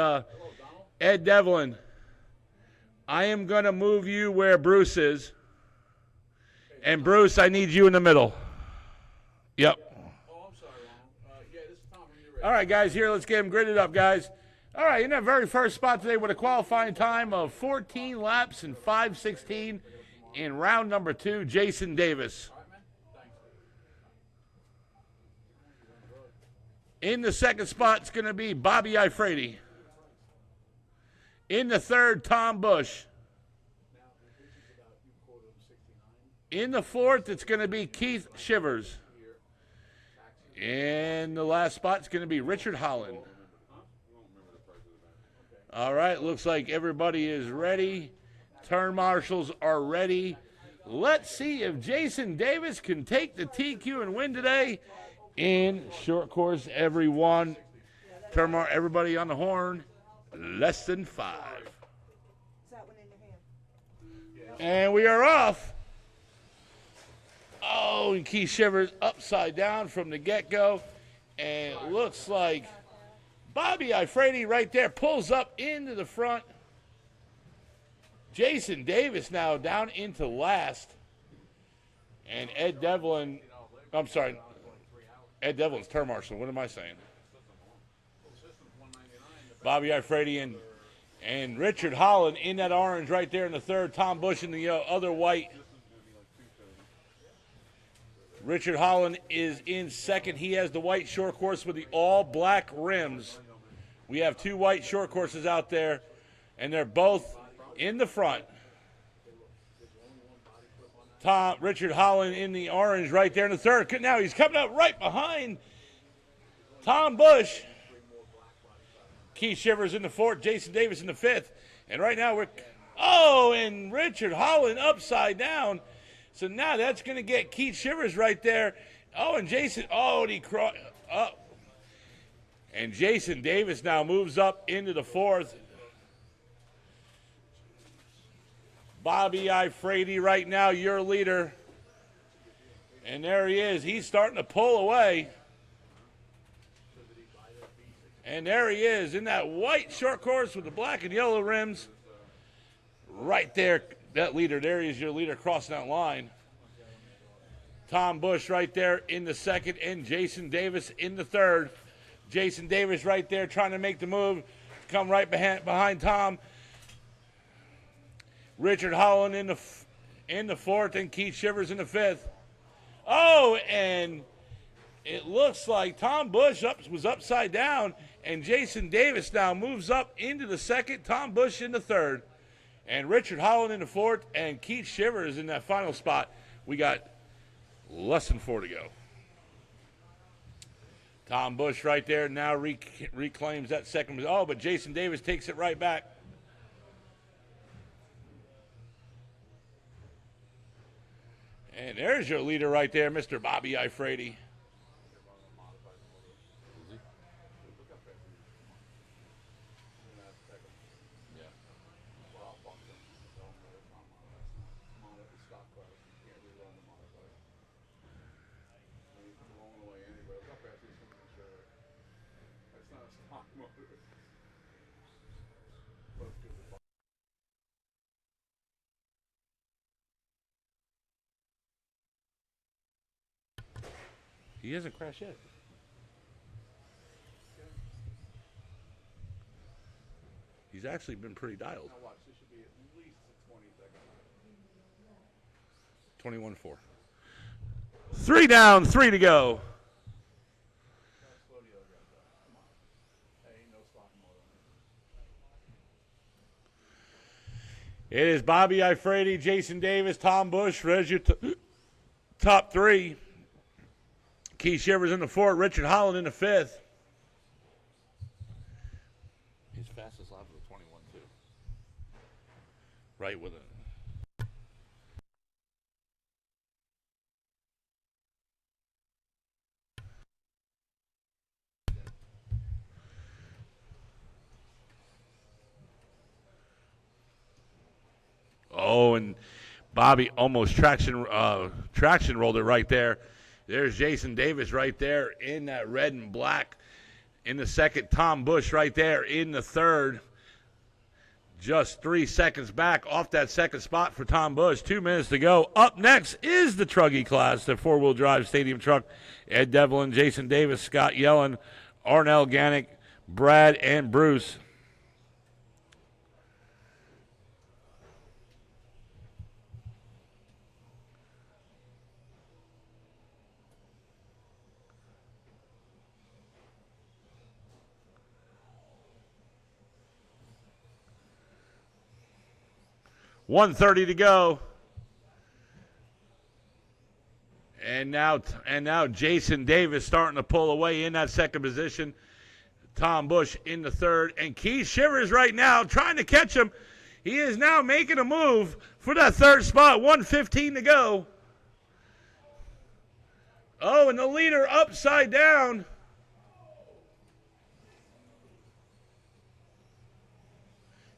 Ed Devlin, I am gonna move you where Bruce is, and Bruce, I need you in the middle. Yep. Oh, I'm sorry, Ronald. Yeah, this is Tom from NewRedHobbies. All right, guys. Here, let's get him gridded up, guys. All right, in that very first spot today with a qualifying time of 14 laps and 5:16 in round number 2, Jason Davis. All right, man. Thanks. In the second spot, it's going to be Bobby Ifrady. In the third, Tom Bush. In the fourth, it's going to be Keith Shivers. And the last spot is going to be Richard Holland. All right, looks like everybody is ready. Turn marshals are ready. Let's see if Jason Davis can take the TQ and win today. In short course, everyone. Everybody on the horn. Less than 5. Is that one in your hand? And we are off. Oh, and Keith Shivers upside down from the get-go. And it looks like Bobby Ifrady right there pulls up into the front. Jason Davis now down into last. And Ed Devlin, I'm sorry, Ed Devlin's turn marshal. What am I saying? Bobby Ifrady and Richard Holland in that orange right there in the third. Tom Bush in the other white. Richard Holland is in second. He has the white short course with the all black rims. We have 2 white short courses out there, and they're both in the front. Richard Holland in the orange right there in the third. Now he's coming up right behind Tom Bush. Keith Shivers in the fourth, Jason Davis in the fifth. And right now and Richard Holland upside down. So now that's going to get Keith Shivers right there. Oh, and Jason, and he and Jason Davis now moves up into the fourth. Bobby Ifrady right now, your leader. And there he is. He's starting to pull away. And there he is in that white short course with the black and yellow rims. Right there, that leader. There is your leader crossing that line. Tom Bush right there in the second, and Jason Davis in the third. Jason Davis right there trying to make the move, come right behind Tom. Richard Holland in the fourth, and Keith Shivers in the fifth. Oh, and it looks like Tom Bush was upside down, and Jason Davis now moves up into the second, Tom Bush in the third, and Richard Holland in the fourth, and Keith Shivers in that final spot. We got less than 4 to go. Tom Bush right there now reclaims that second. Oh, but Jason Davis takes it right back. And there's your leader right there, Mr. Bobby Ifrady. He hasn't crashed yet. He's actually been pretty dialed. Now watch, this should be at least a 20 second. 21-4. 3 down, 3 to go. Slow the other guys up. Come on. There ain't no stopping more than It is Bobby Ifrady, Jason Davis, Tom Bush. There's your top 3. Keith Shivers in the fourth, Richard Holland in the fifth. His fastest lap was a 21-2. Right with it. Oh, and Bobby almost traction rolled it right there. There's Jason Davis right there in that red and black. In the second, Tom Bush right there in the third. Just 3 seconds back off that second spot for Tom Bush. 2 minutes to go. Up next is the Truggy class, the four-wheel drive stadium truck. Ed Devlin, Jason Davis, Scott Yellen, Arnell Gannick, Brad, and Bruce. .130 to go. And now Jason Davis starting to pull away in that second position. Tom Bush in the third. And Keith Shivers right now trying to catch him. He is now making a move for that third spot. 1:15 to go. Oh, and the leader upside down.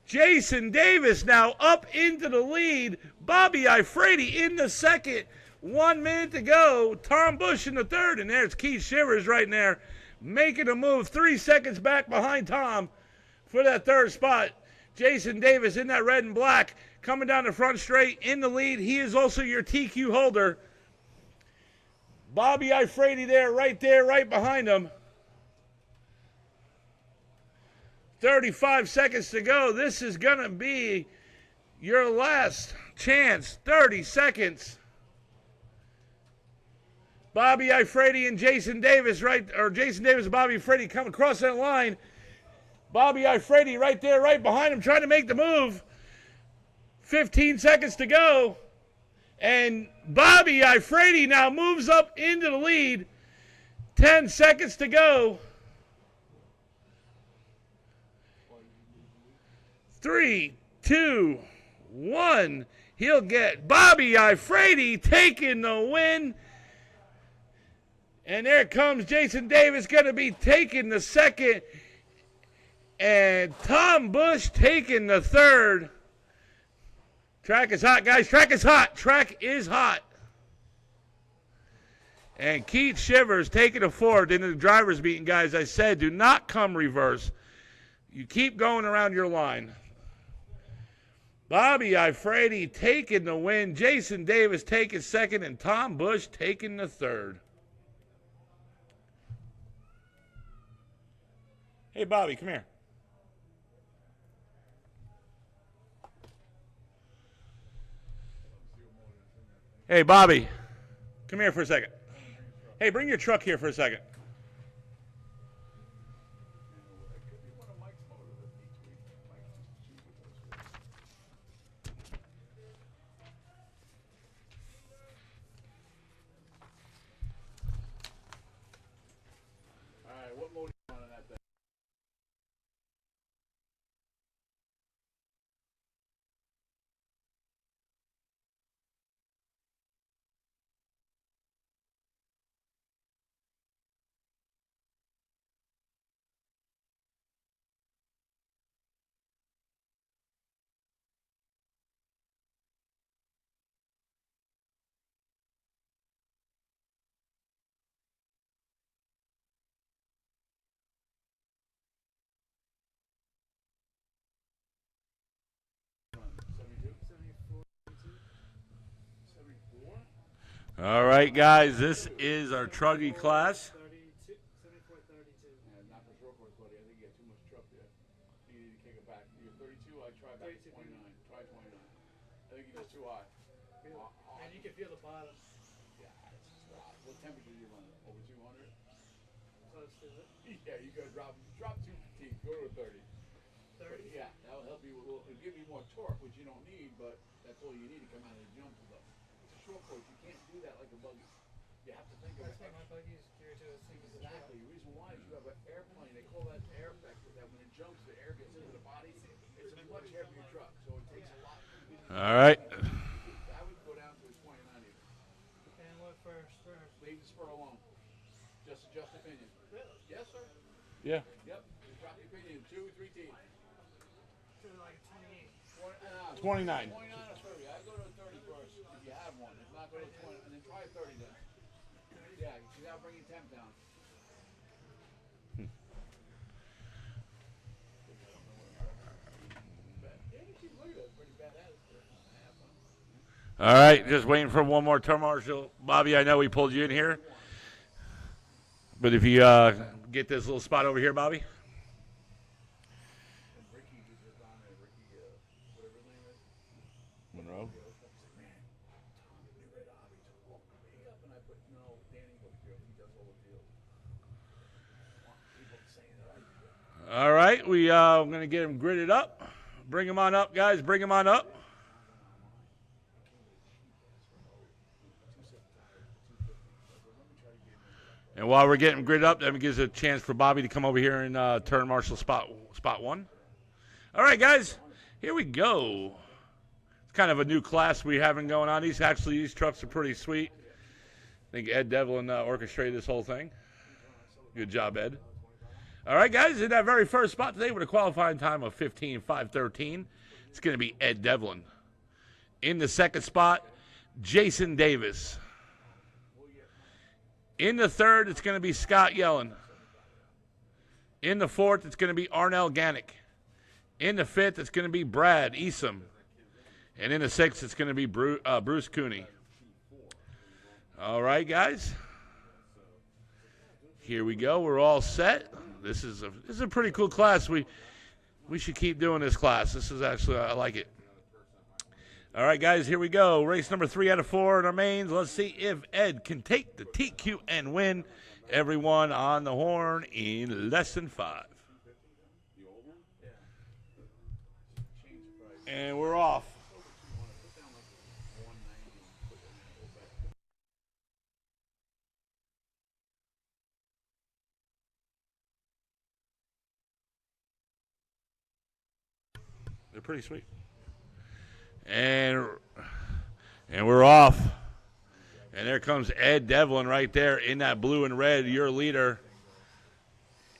Jason Davis now up into the lead. Bobby Ifrady in the second. 1 minute to go. Tom Bush in the third. And there's Keith Shivers right there making a move. 3 seconds back behind Tom for that third spot. Jason Davis in that red and black coming down the front straight in the lead. He is also your TQ holder. Bobby Ifrady there, right behind him. 35 seconds to go. This is going to be your last chance. 30 seconds. Bobby Ifrady and Jason Davis, Jason Davis and Bobby Ifrady come across that line. Bobby Ifrady right there, right behind him, trying to make the move. 15 seconds to go. And Bobby Ifrady now moves up into the lead. 10 seconds to go. 3, 2, 1. He'll get Bobby Ifrady taking the win. And there comes Jason Davis, going to be taking the second. And Tom Bush taking the third. Track is hot, guys. Track is hot. Track is hot. And Keith Shivers taking a fourth into the driver's meeting, guys. I said, do not come reverse. You keep going around your line. Bobby Ifredi taking the win. Jason Davis taking second. And Tom Bush taking the third. Hey, Bobby, come here. Hey, Bobby, come here for a second. Hey, bring your truck here for a second. All right, what mode do you want on that thing? All right, guys, this is our truggy class. 32, 74, 32. And not for short course, buddy. I think you got too much truck there. You need to kick it back. You're 32. I try back to 29. Try 29. I think you're just too high. And you can feel the bottom. Yeah, it's hot. What temperature do you run? Over 200? Close to it. Yeah, you gotta drop 2 fatigues. Go to a 30. 30. Yeah, that'll help you. It'll give you more torque, which you don't need, but that's all you need to come out of the jump with. It's a short course. You can't do that like a buggy. You have to think of That's it. why my buggy is geared to a single Exactly. The reason why is you have an airplane. They call that air factor. That when it jumps, the air gets into the body. It's a much heavier truck, so it takes a lot. All right. I would go down to a 29 even. And what first? Leave the spur alone. Just adjust the pinion. Really? Yes, sir. Yeah. Yep. Just drop your pinion 2, 3 teeth. To like 28. 29. 29 or 30. I go to a 30 first if you have one. If not, go to 20 and then try a 30 then. Yeah, you gotta bring your temp down. All right, just waiting for one more turn marshal. Bobby, I know we pulled you in here. But if you get this little spot over here, Bobby. Monroe. All right, we're going to get him gridded up. Bring him on up, guys. Bring him on up. And while we're getting gridded up, that gives a chance for Bobby to come over here and turn marshal spot one. All right, guys, here we go. It's kind of a new class we're having going on. These trucks are pretty sweet. I think Ed Devlin orchestrated this whole thing. Good job, Ed. All right, guys, in that very first spot today with a qualifying time of 15:5:13, it's going to be Ed Devlin. In the second spot, Jason Davis. In the third, it's going to be Scott Yellen. In the fourth, it's going to be Arnell Gannick. In the fifth, it's going to be Brad Easom. And in the sixth, it's going to be Bruce Cooney. All right, guys. Here we go. We're all set. This is a pretty cool class. We should keep doing this class. This is actually, I like it. All right, guys, here we go. Race number 3 out of 4 in our mains. Let's see if Ed can take the TQ and win. Everyone on the horn in less than 5. And we're off. They're pretty sweet. And we're off. And there comes Ed Devlin right there in that blue and red, your leader.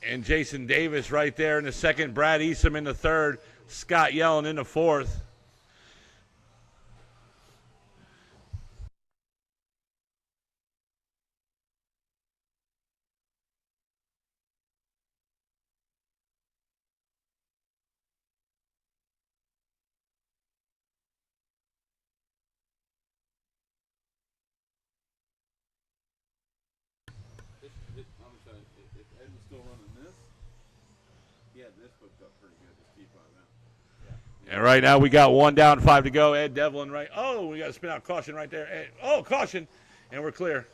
And Jason Davis right there in the second. Brad Easom in the third. Scott Yellen in the fourth. Yeah, this booked up pretty good. Just keep on out. And right now we got 1 down, 5 to go. Ed Devlin right. Oh, we got to spin out caution right there. Ed, oh, caution. And we're clear.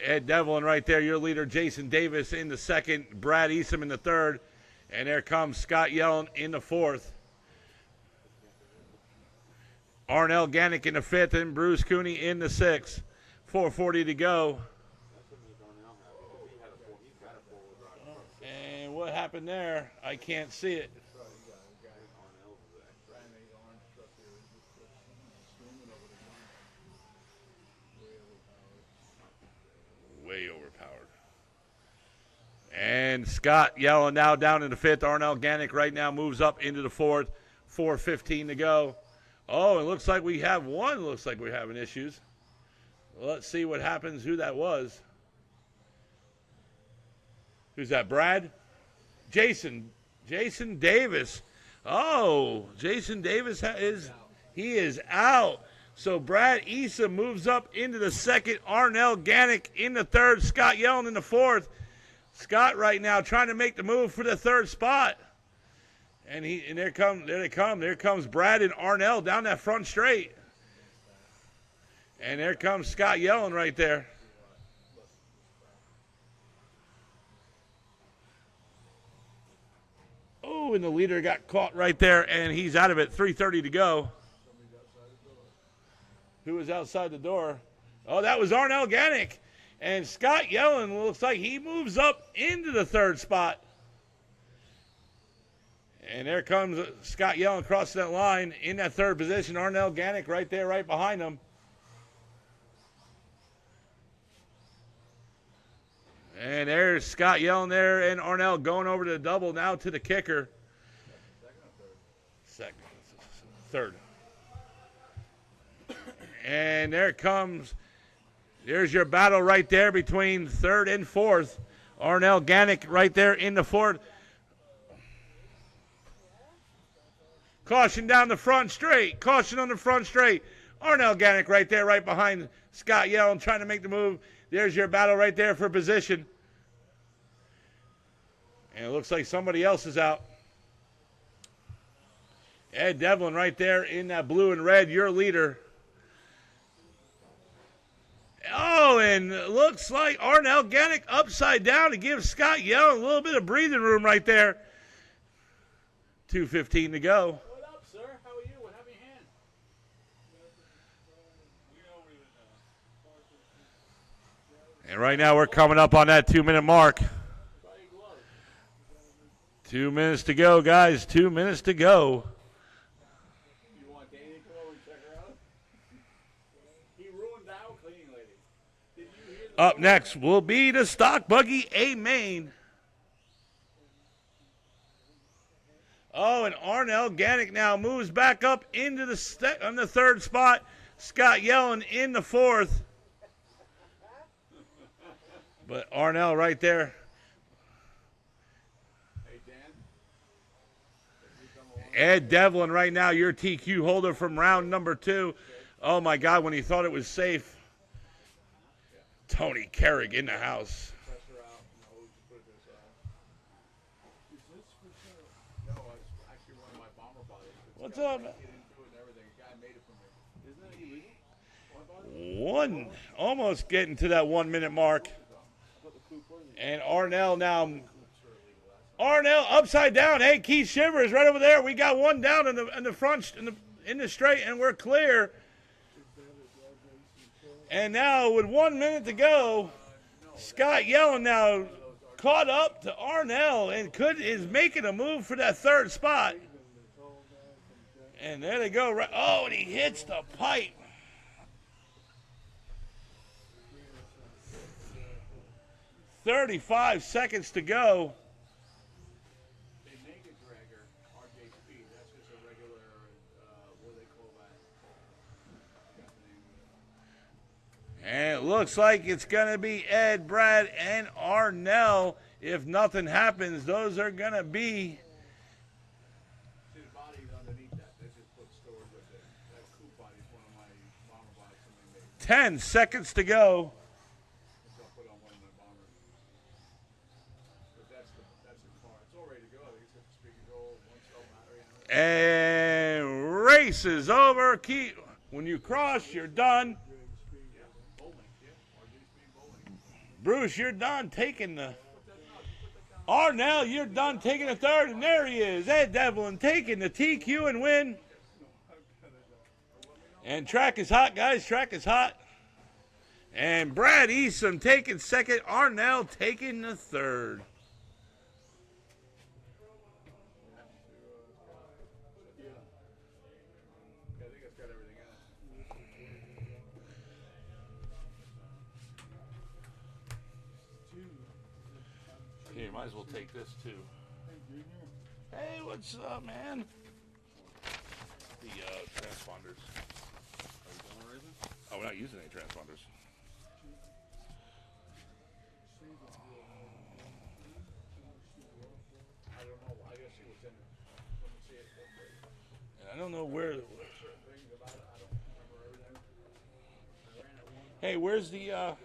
Ed Devlin right there, your leader. Jason Davis in the second. Brad Eastham in the third. And there comes Scott Yellen in the fourth. Arnell Gannick in the fifth and Bruce Cooney in the sixth. 4:40 to go. And what happened there? I can't see it. Way overpowered. And Scott Yellen now down in the fifth. Arnell Gannick right now moves up into the fourth. 4:15 to go. Oh, it looks like we have one. Looks like we're having issues. Let's see what happens, who that was. Who's that, Brad? Jason Davis. Oh, Jason Davis is out. So Brad Eastham moves up into the second. Arnell Gannick in the third. Scott Yellen in the fourth. Scott right now trying to make the move for the third spot. And there they come. There comes Brad and Arnell down that front straight. And there comes Scott Yellen right there. Oh, and the leader got caught right there, and he's out of it. 3:30 to go. Who was outside the door? Oh, that was Arnell Gannick. And Scott Yellen looks like he moves up into the third spot. And there comes Scott Yellen crossing that line in that third position. Arnell Gannick right there, right behind him. And there's Scott Yellen there and Arnell going over to the double now to the kicker. Third. And there's your battle right there between third and fourth. Arnell Gannick right there in the fourth. Caution down the front straight. Caution on the front straight. Arnell Gannick right there, right behind Scott Yellen, trying to make the move. There's your battle right there for position. And it looks like somebody else is out. Ed Devlin right there in that blue and red, your leader. Oh, and it looks like Arnell Gannick upside down to give Scott Yellen a little bit of breathing room right there. 2:15 to go. What up, sir? How are you? What happened to your hand? And right now we're coming up on that 2-minute mark. 2 minutes to go, guys. 2 minutes to go. You want Danny to come over and check her out? He ruined the out cleaning lady. Did you hear the Up next will be the Stock Buggy A Main. Oh, and Arnell Gannick now moves back up into on the third spot. Scott Yellen in the fourth. But Arnell right there. Hey, Dan. Ed Devlin right now, your TQ holder from round number 2. Oh, my God, when he thought it was safe. Tony Carrick in the house. Press her out and hose to put this out. Is this for sale? No, it's actually one of my bomber bodies. What's got up? a blanket into it and everything. A guy made it for me. Isn't that illegal? Almost getting to that 1 minute mark. And Arnell now. Arnell upside down. Hey, Keith Shivers right over there. We got one down in the front, in the straight, and we're clear. And now with 1 minute to go, Scott Yellen now caught up to Arnell and is making a move for that third spot. And there they go. Right. Oh, and he hits the pipe. 35 seconds to go. They make a dragger, RJ Speed. That's just a regular, what do they call that? And it looks like it's going to be Ed, Brad, and Arnell. If nothing happens, those are going to be. See, the body's underneath that. They just put storage with it. That coupe body's one of my bomber bodies somebody made. 10 seconds to go. So I'll put on one of my bombers. But that's the car. It's all ready to go. I think it's got the And race is over. When you cross, you're done. Bruce, you're done taking the... Arnell, you're done taking the third, and there he is. Ed Devlin taking the TQ and win. And track is hot, guys. Track is hot. And Brad Eason taking second. Arnell taking the third. I think it's got everything in it. Here, might as well take this too. Hey, what's up, man? The transponders. Oh, we're not using any transponders. I don't know. I gotta see what's in it. Let me see it. I don't know where. Certain things about it, I don't remember everything. I ran it once Hey, where's the? for a while.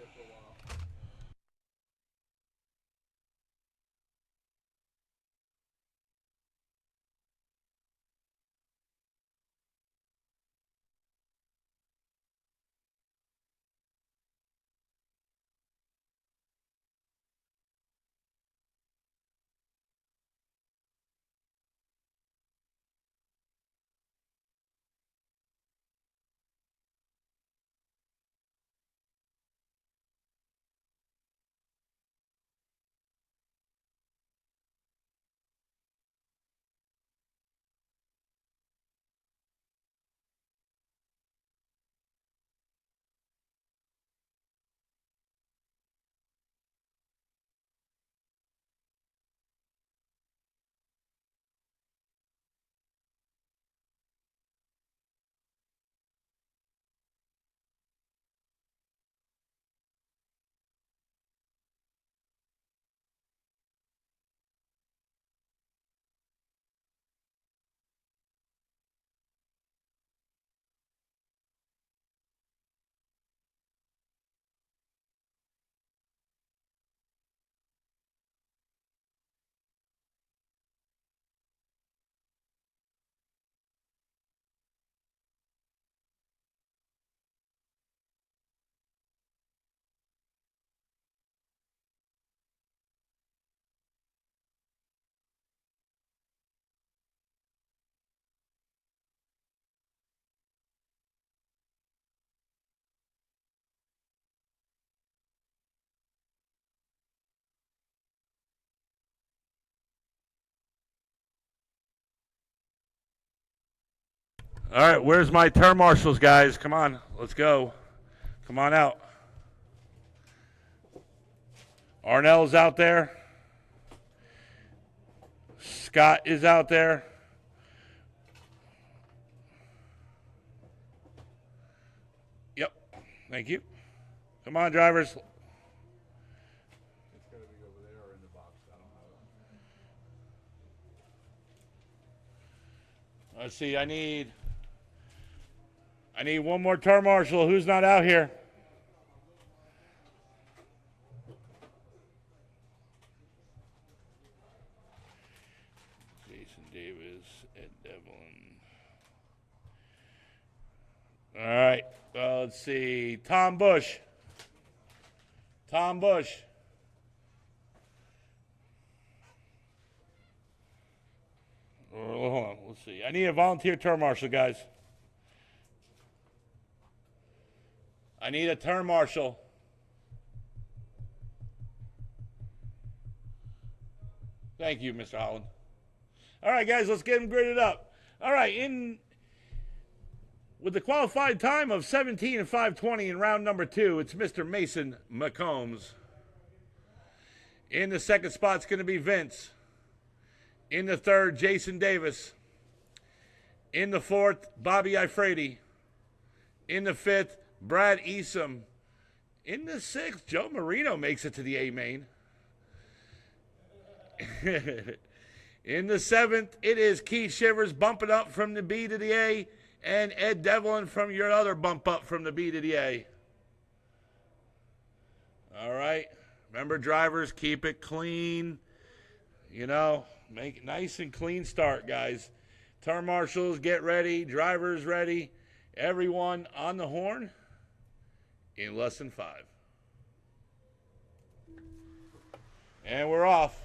All right, where's my turn marshals, guys? Come on, let's go. Come on out. Arnell's out there. Scott is out there. Yep, thank you. Come on, drivers. It's gotta be over there or in the box. I don't know. Let's see, I need one more turn marshal. Who's not out here? Jason Davis, Ed Devlin. All right, well, let's see. Tom Bush. Tom Bush. Hold on, let's see. I need a volunteer turn marshal, guys. I need a turn marshal. Thank you, Mr. Holland. All right, guys, let's get him gridded up. All right, with the qualified time of 17 and 520 in round number 2, it's Mr. Mason McCombs. In the second spot's going to be Vince. In the third, Jason Davis. In the fourth, Bobby Ifredi. In the fifth, Brad Eason. In the sixth, Joe Marino makes it to the A main. In the seventh, it is Keith Shivers bumping up from the B to the A, and Ed Devlin from your other bump up from the B to the A. All right. Remember, drivers, keep it clean. You know, make it nice and clean start, guys. Turn marshals, get ready. Drivers ready. Everyone on the horn in less than 5. And we're off.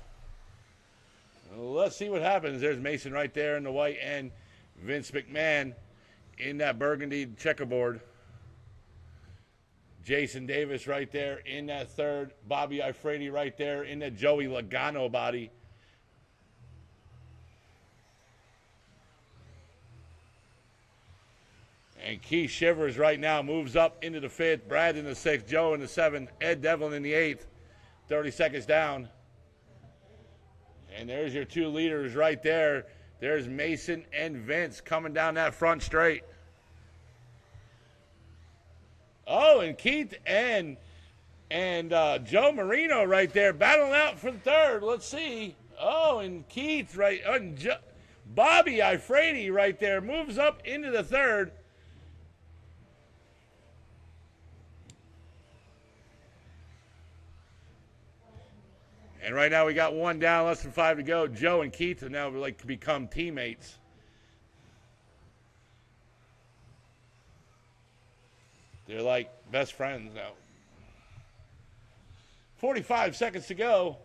Let's see what happens. There's Mason right there in the white and Vince McMahon in that burgundy checkerboard. Jason Davis right there in that third. Bobby Ifredi right there in the Joey Logano body. And Keith Shivers right now moves up into the 5th. Brad in the 6th. Joe in the 7th. Ed Devlin in the 8th. 30 seconds down. And there's your 2 leaders right there. There's Mason and Vince coming down that front straight. Oh, and Keith and Joe Marino right there battling out for the 3rd. Let's see. Oh, and Keith right. Bobby Ifredi right there moves up into the 3rd. And right now we got 1 down, less than 5 to go. Joe and Keith have now become teammates. They're like best friends now. 45 seconds to go.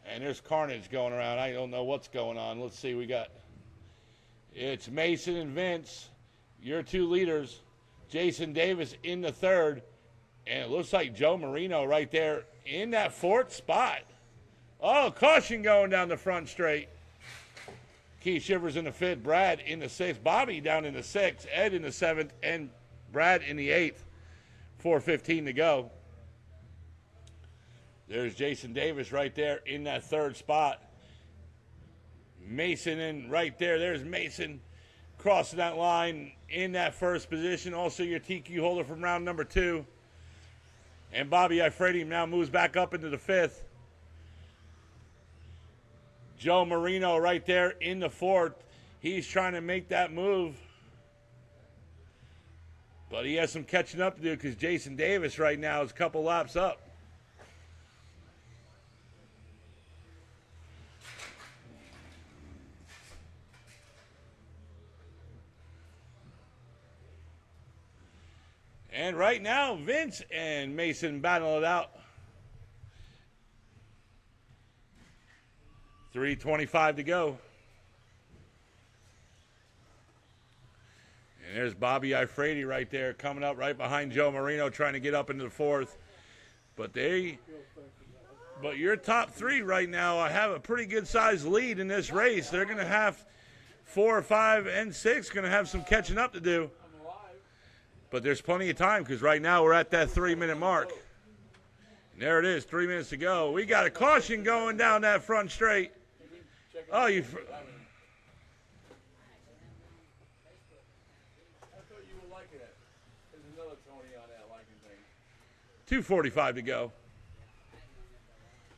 And there's carnage going around. I don't know what's going on. Let's see. It's Mason and Vince, your 2 leaders. Jason Davis in the 3rd. And it looks like Joe Marino right there in that 4th spot. Oh, caution going down the front straight. Keith Shivers in the 5th. Brad in the 6th. Bobby down in the 6th. Ed in the 7th. And Brad in the 8th. 4:15 to go. There's Jason Davis right there in that 3rd spot. Mason in right there. There's Mason crossing that line in that 1st position. Also your TQ holder from round number 2. And Bobby Ifredi now moves back up into the 5th. Joe Marino right there in the 4th. He's trying to make that move. But he has some catching up to do because Jason Davis right now is a couple laps up. And right now, Vince and Mason battle it out. 3:25 to go. And there's Bobby Ifredi right there coming up right behind Joe Marino trying to get up into the 4th. But your top 3 right now have a pretty good sized lead in this race. They're going to have 4, 5, and 6 going to have some catching up to do. But there's plenty of time because right now we're at that 3-minute mark. And there it is, 3 minutes to go. We got a caution going down that front straight. Oh, I thought you were liking it. There's another Tony on that liking thing. 2:45 to go.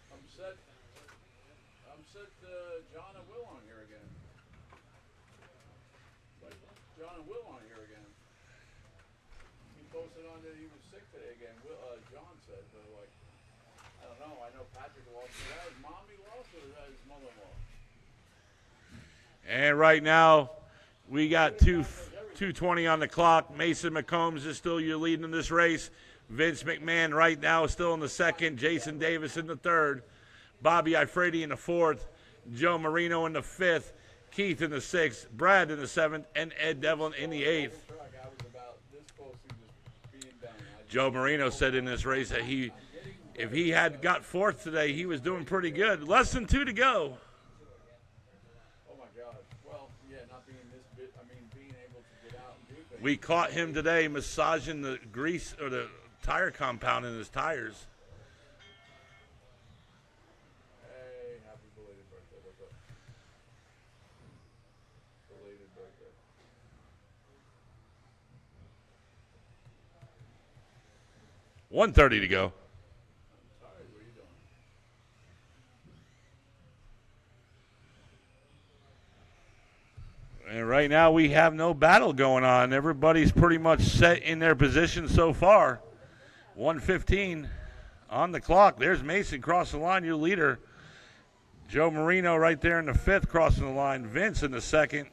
I'm set John and Will on here again. But John and Will on here again. He posted on that he was sick today again. John said, but I don't know. I know Patrick lost. Is that his mommy lost or is that his mother-in-law? And right now, we got 2:20 on the clock. Mason McCombs is still your lead in this race. Vince McMahon right now is still in the 2nd. Jason Davis in the 3rd. Bobby Ifredi in the 4th. Joe Marino in the 5th. Keith in the 6th. Brad in the 7th. And Ed Devlin in the 8th. Joe Marino said in this race that if he had got 4th today, he was doing pretty good. Less than 2 to go. We caught him today massaging the grease or the tire compound in his tires. Hey, happy belated birthday. What's up? Belated birthday. 1:30 to go. I'm tired. What are you doing? And right now we have no battle going on. Everybody's pretty much set in their position so far. 1:15 on the clock. There's Mason cross the line, your leader. Joe Marino right there in the 5th crossing the line. Vince in the 2nd.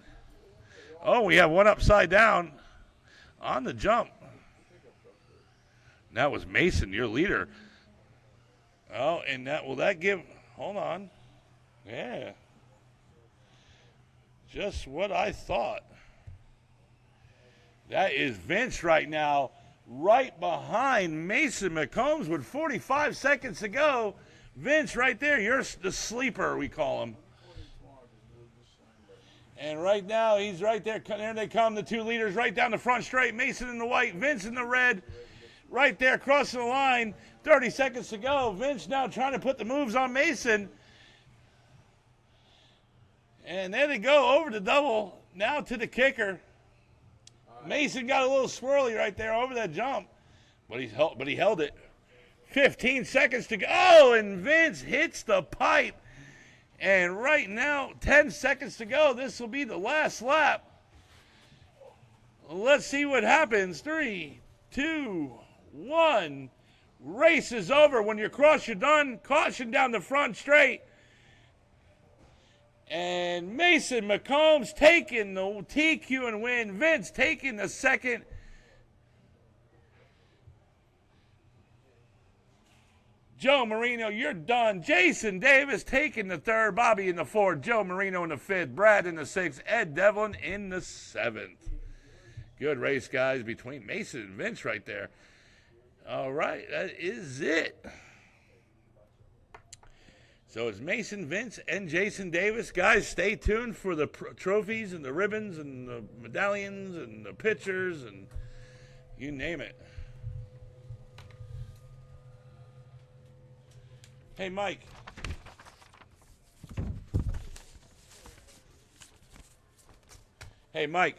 Oh, we have one upside down on the jump. That was Mason, your leader. Oh, and will that give, hold on. Yeah. Just what I thought. That is Vince right now, right behind Mason McCombs with 45 seconds to go. Vince right there, you're the sleeper, we call him. And right now, he's right there. There they come, the 2 leaders right down the front straight. Mason in the white, Vince in the red. Right there, crossing the line. 30 seconds to go. Vince now trying to put the moves on Mason. And there they go, over the double. Now to the kicker. Mason got a little swirly right there over that jump. But he held it. 15 seconds to go. Oh, and Vince hits the pipe. And right now, 10 seconds to go. This will be the last lap. Let's see what happens. 3, 2, 1. Race is over. When you're cross, you're done. Caution down the front straight. And Mason McCombs taking the TQ and win. Vince taking the 2nd. Joe Marino, you're done. Jason Davis taking the 3rd. Bobby in the 4th. Joe Marino in the 5th. Brad in the 6th. Ed Devlin in the 7th. Good race, guys, between Mason and Vince right there. All right, that is it. So it's Mason, Vince, and Jason Davis. Guys, stay tuned for the trophies and the ribbons and the medallions and the pictures and you name it. Hey, Mike. Hey, Mike.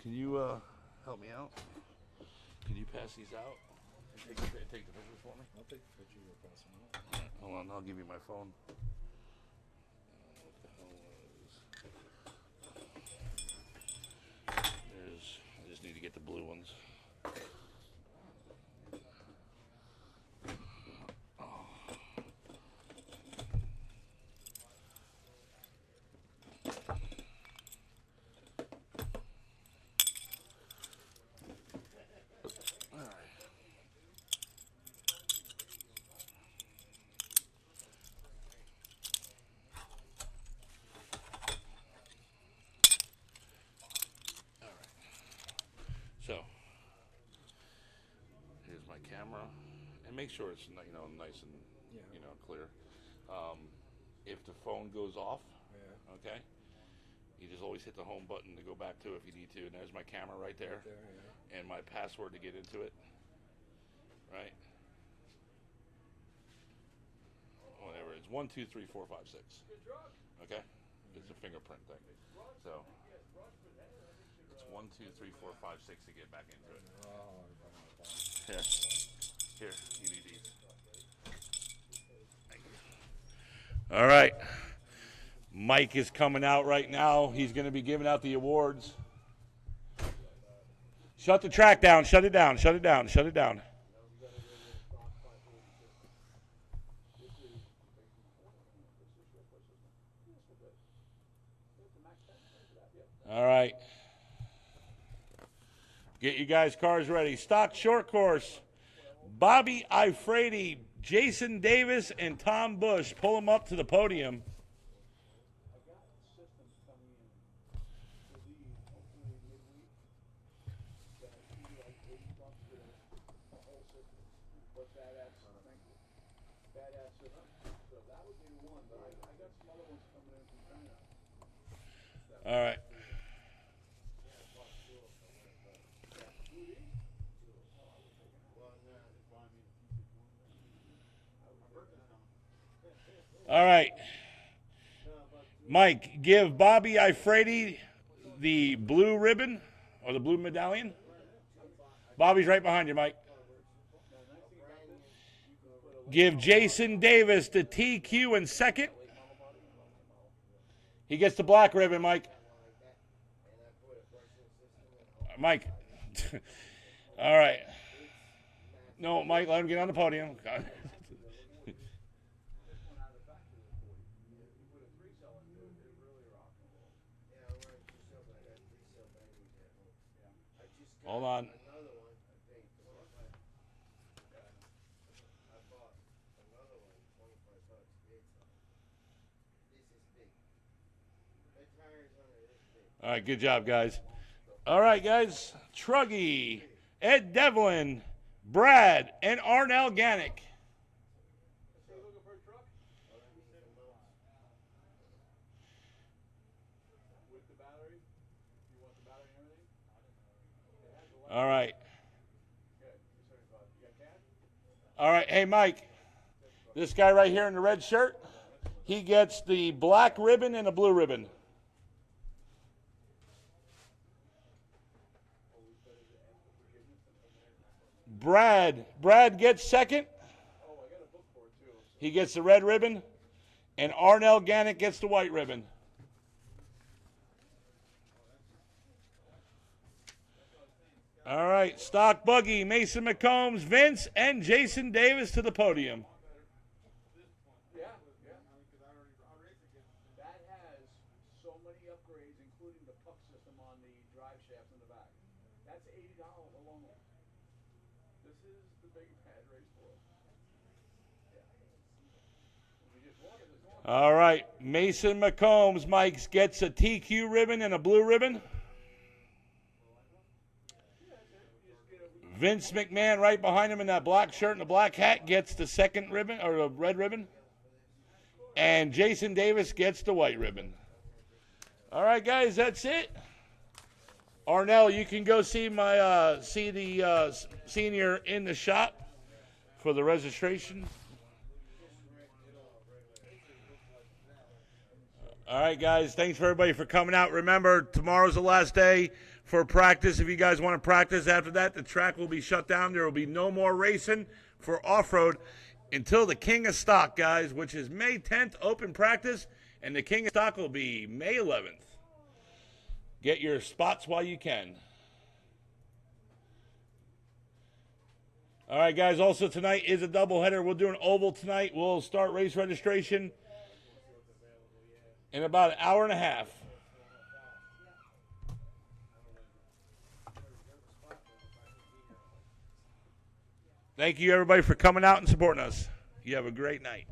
Can you help me out? Can you pass these out? Take the pictures for me? I'll take the picture of passing out. Hold on, I'll give you my phone. What the hell is... I just need to get the blue ones. So, here's my camera, and make sure it's nice and clear. If the phone goes off, okay, you just always hit the home button to go back to it if you need to. And there's my camera right there, and my password to get into it. Right. Whatever it's 1, 2, 3, 4, 5, 6. Okay, it's a fingerprint thing. So. It's 1, 2, 3, 4, 5, 6 to get back into it. Here, you need these. All right. Mike is coming out right now. He's going to be giving out the awards. Shut the track down. Shut it down. Shut it down. Shut it down. All right. Get you guys' cars ready. Stock short course. Bobby Ifrady, Jason Davis, and Tom Bush. Pull them up to the podium. All right. All right. Mike, give Bobby Ifrady the blue ribbon Or the blue medallion? Bobby's right behind you, Mike. Give Jason Davis the TQ in second. He gets the black ribbon, Mike. Mike. All right. No, Mike, let him get on the podium. Hold on. All right, good job, guys. All right, guys. Truggy, Ed Devlin, Brad, and Arnell Gannick. All right. All right. Hey, Mike, this guy right here in the red shirt, he gets the black ribbon and a blue ribbon. Brad gets second. He gets the red ribbon. And Arnell Gannick gets the white ribbon. All right, Stock Buggy, Mason McCombs, Vince, and Jason Davis to the podium. Yeah. That has so many upgrades, including the puck system on the drive shaft in the back. That's $80 alone. This is the big pad race for us. Yeah. We just won it. All right, Mason McCombs, Mike, gets a TQ ribbon and a blue ribbon. Vince McMahon right behind him in that black shirt and the black hat gets the second ribbon, or the red ribbon. And Jason Davis gets the white ribbon. All right, guys, that's it. Arnell, you can go see the senior in the shop for the registration. All right, guys, thanks for everybody for coming out. Remember, tomorrow's the last day for practice. If you guys want to practice after that, the track will be shut down. There will be no more racing for off-road until the King of Stock, guys, which is May 10th, open practice, and the King of Stock will be May 11th. Get your spots while you can. All right, guys, also tonight is a doubleheader. We'll do an oval tonight. We'll start race registration in about an hour and a half. Thank you, everybody, for coming out and supporting us. You have a great night.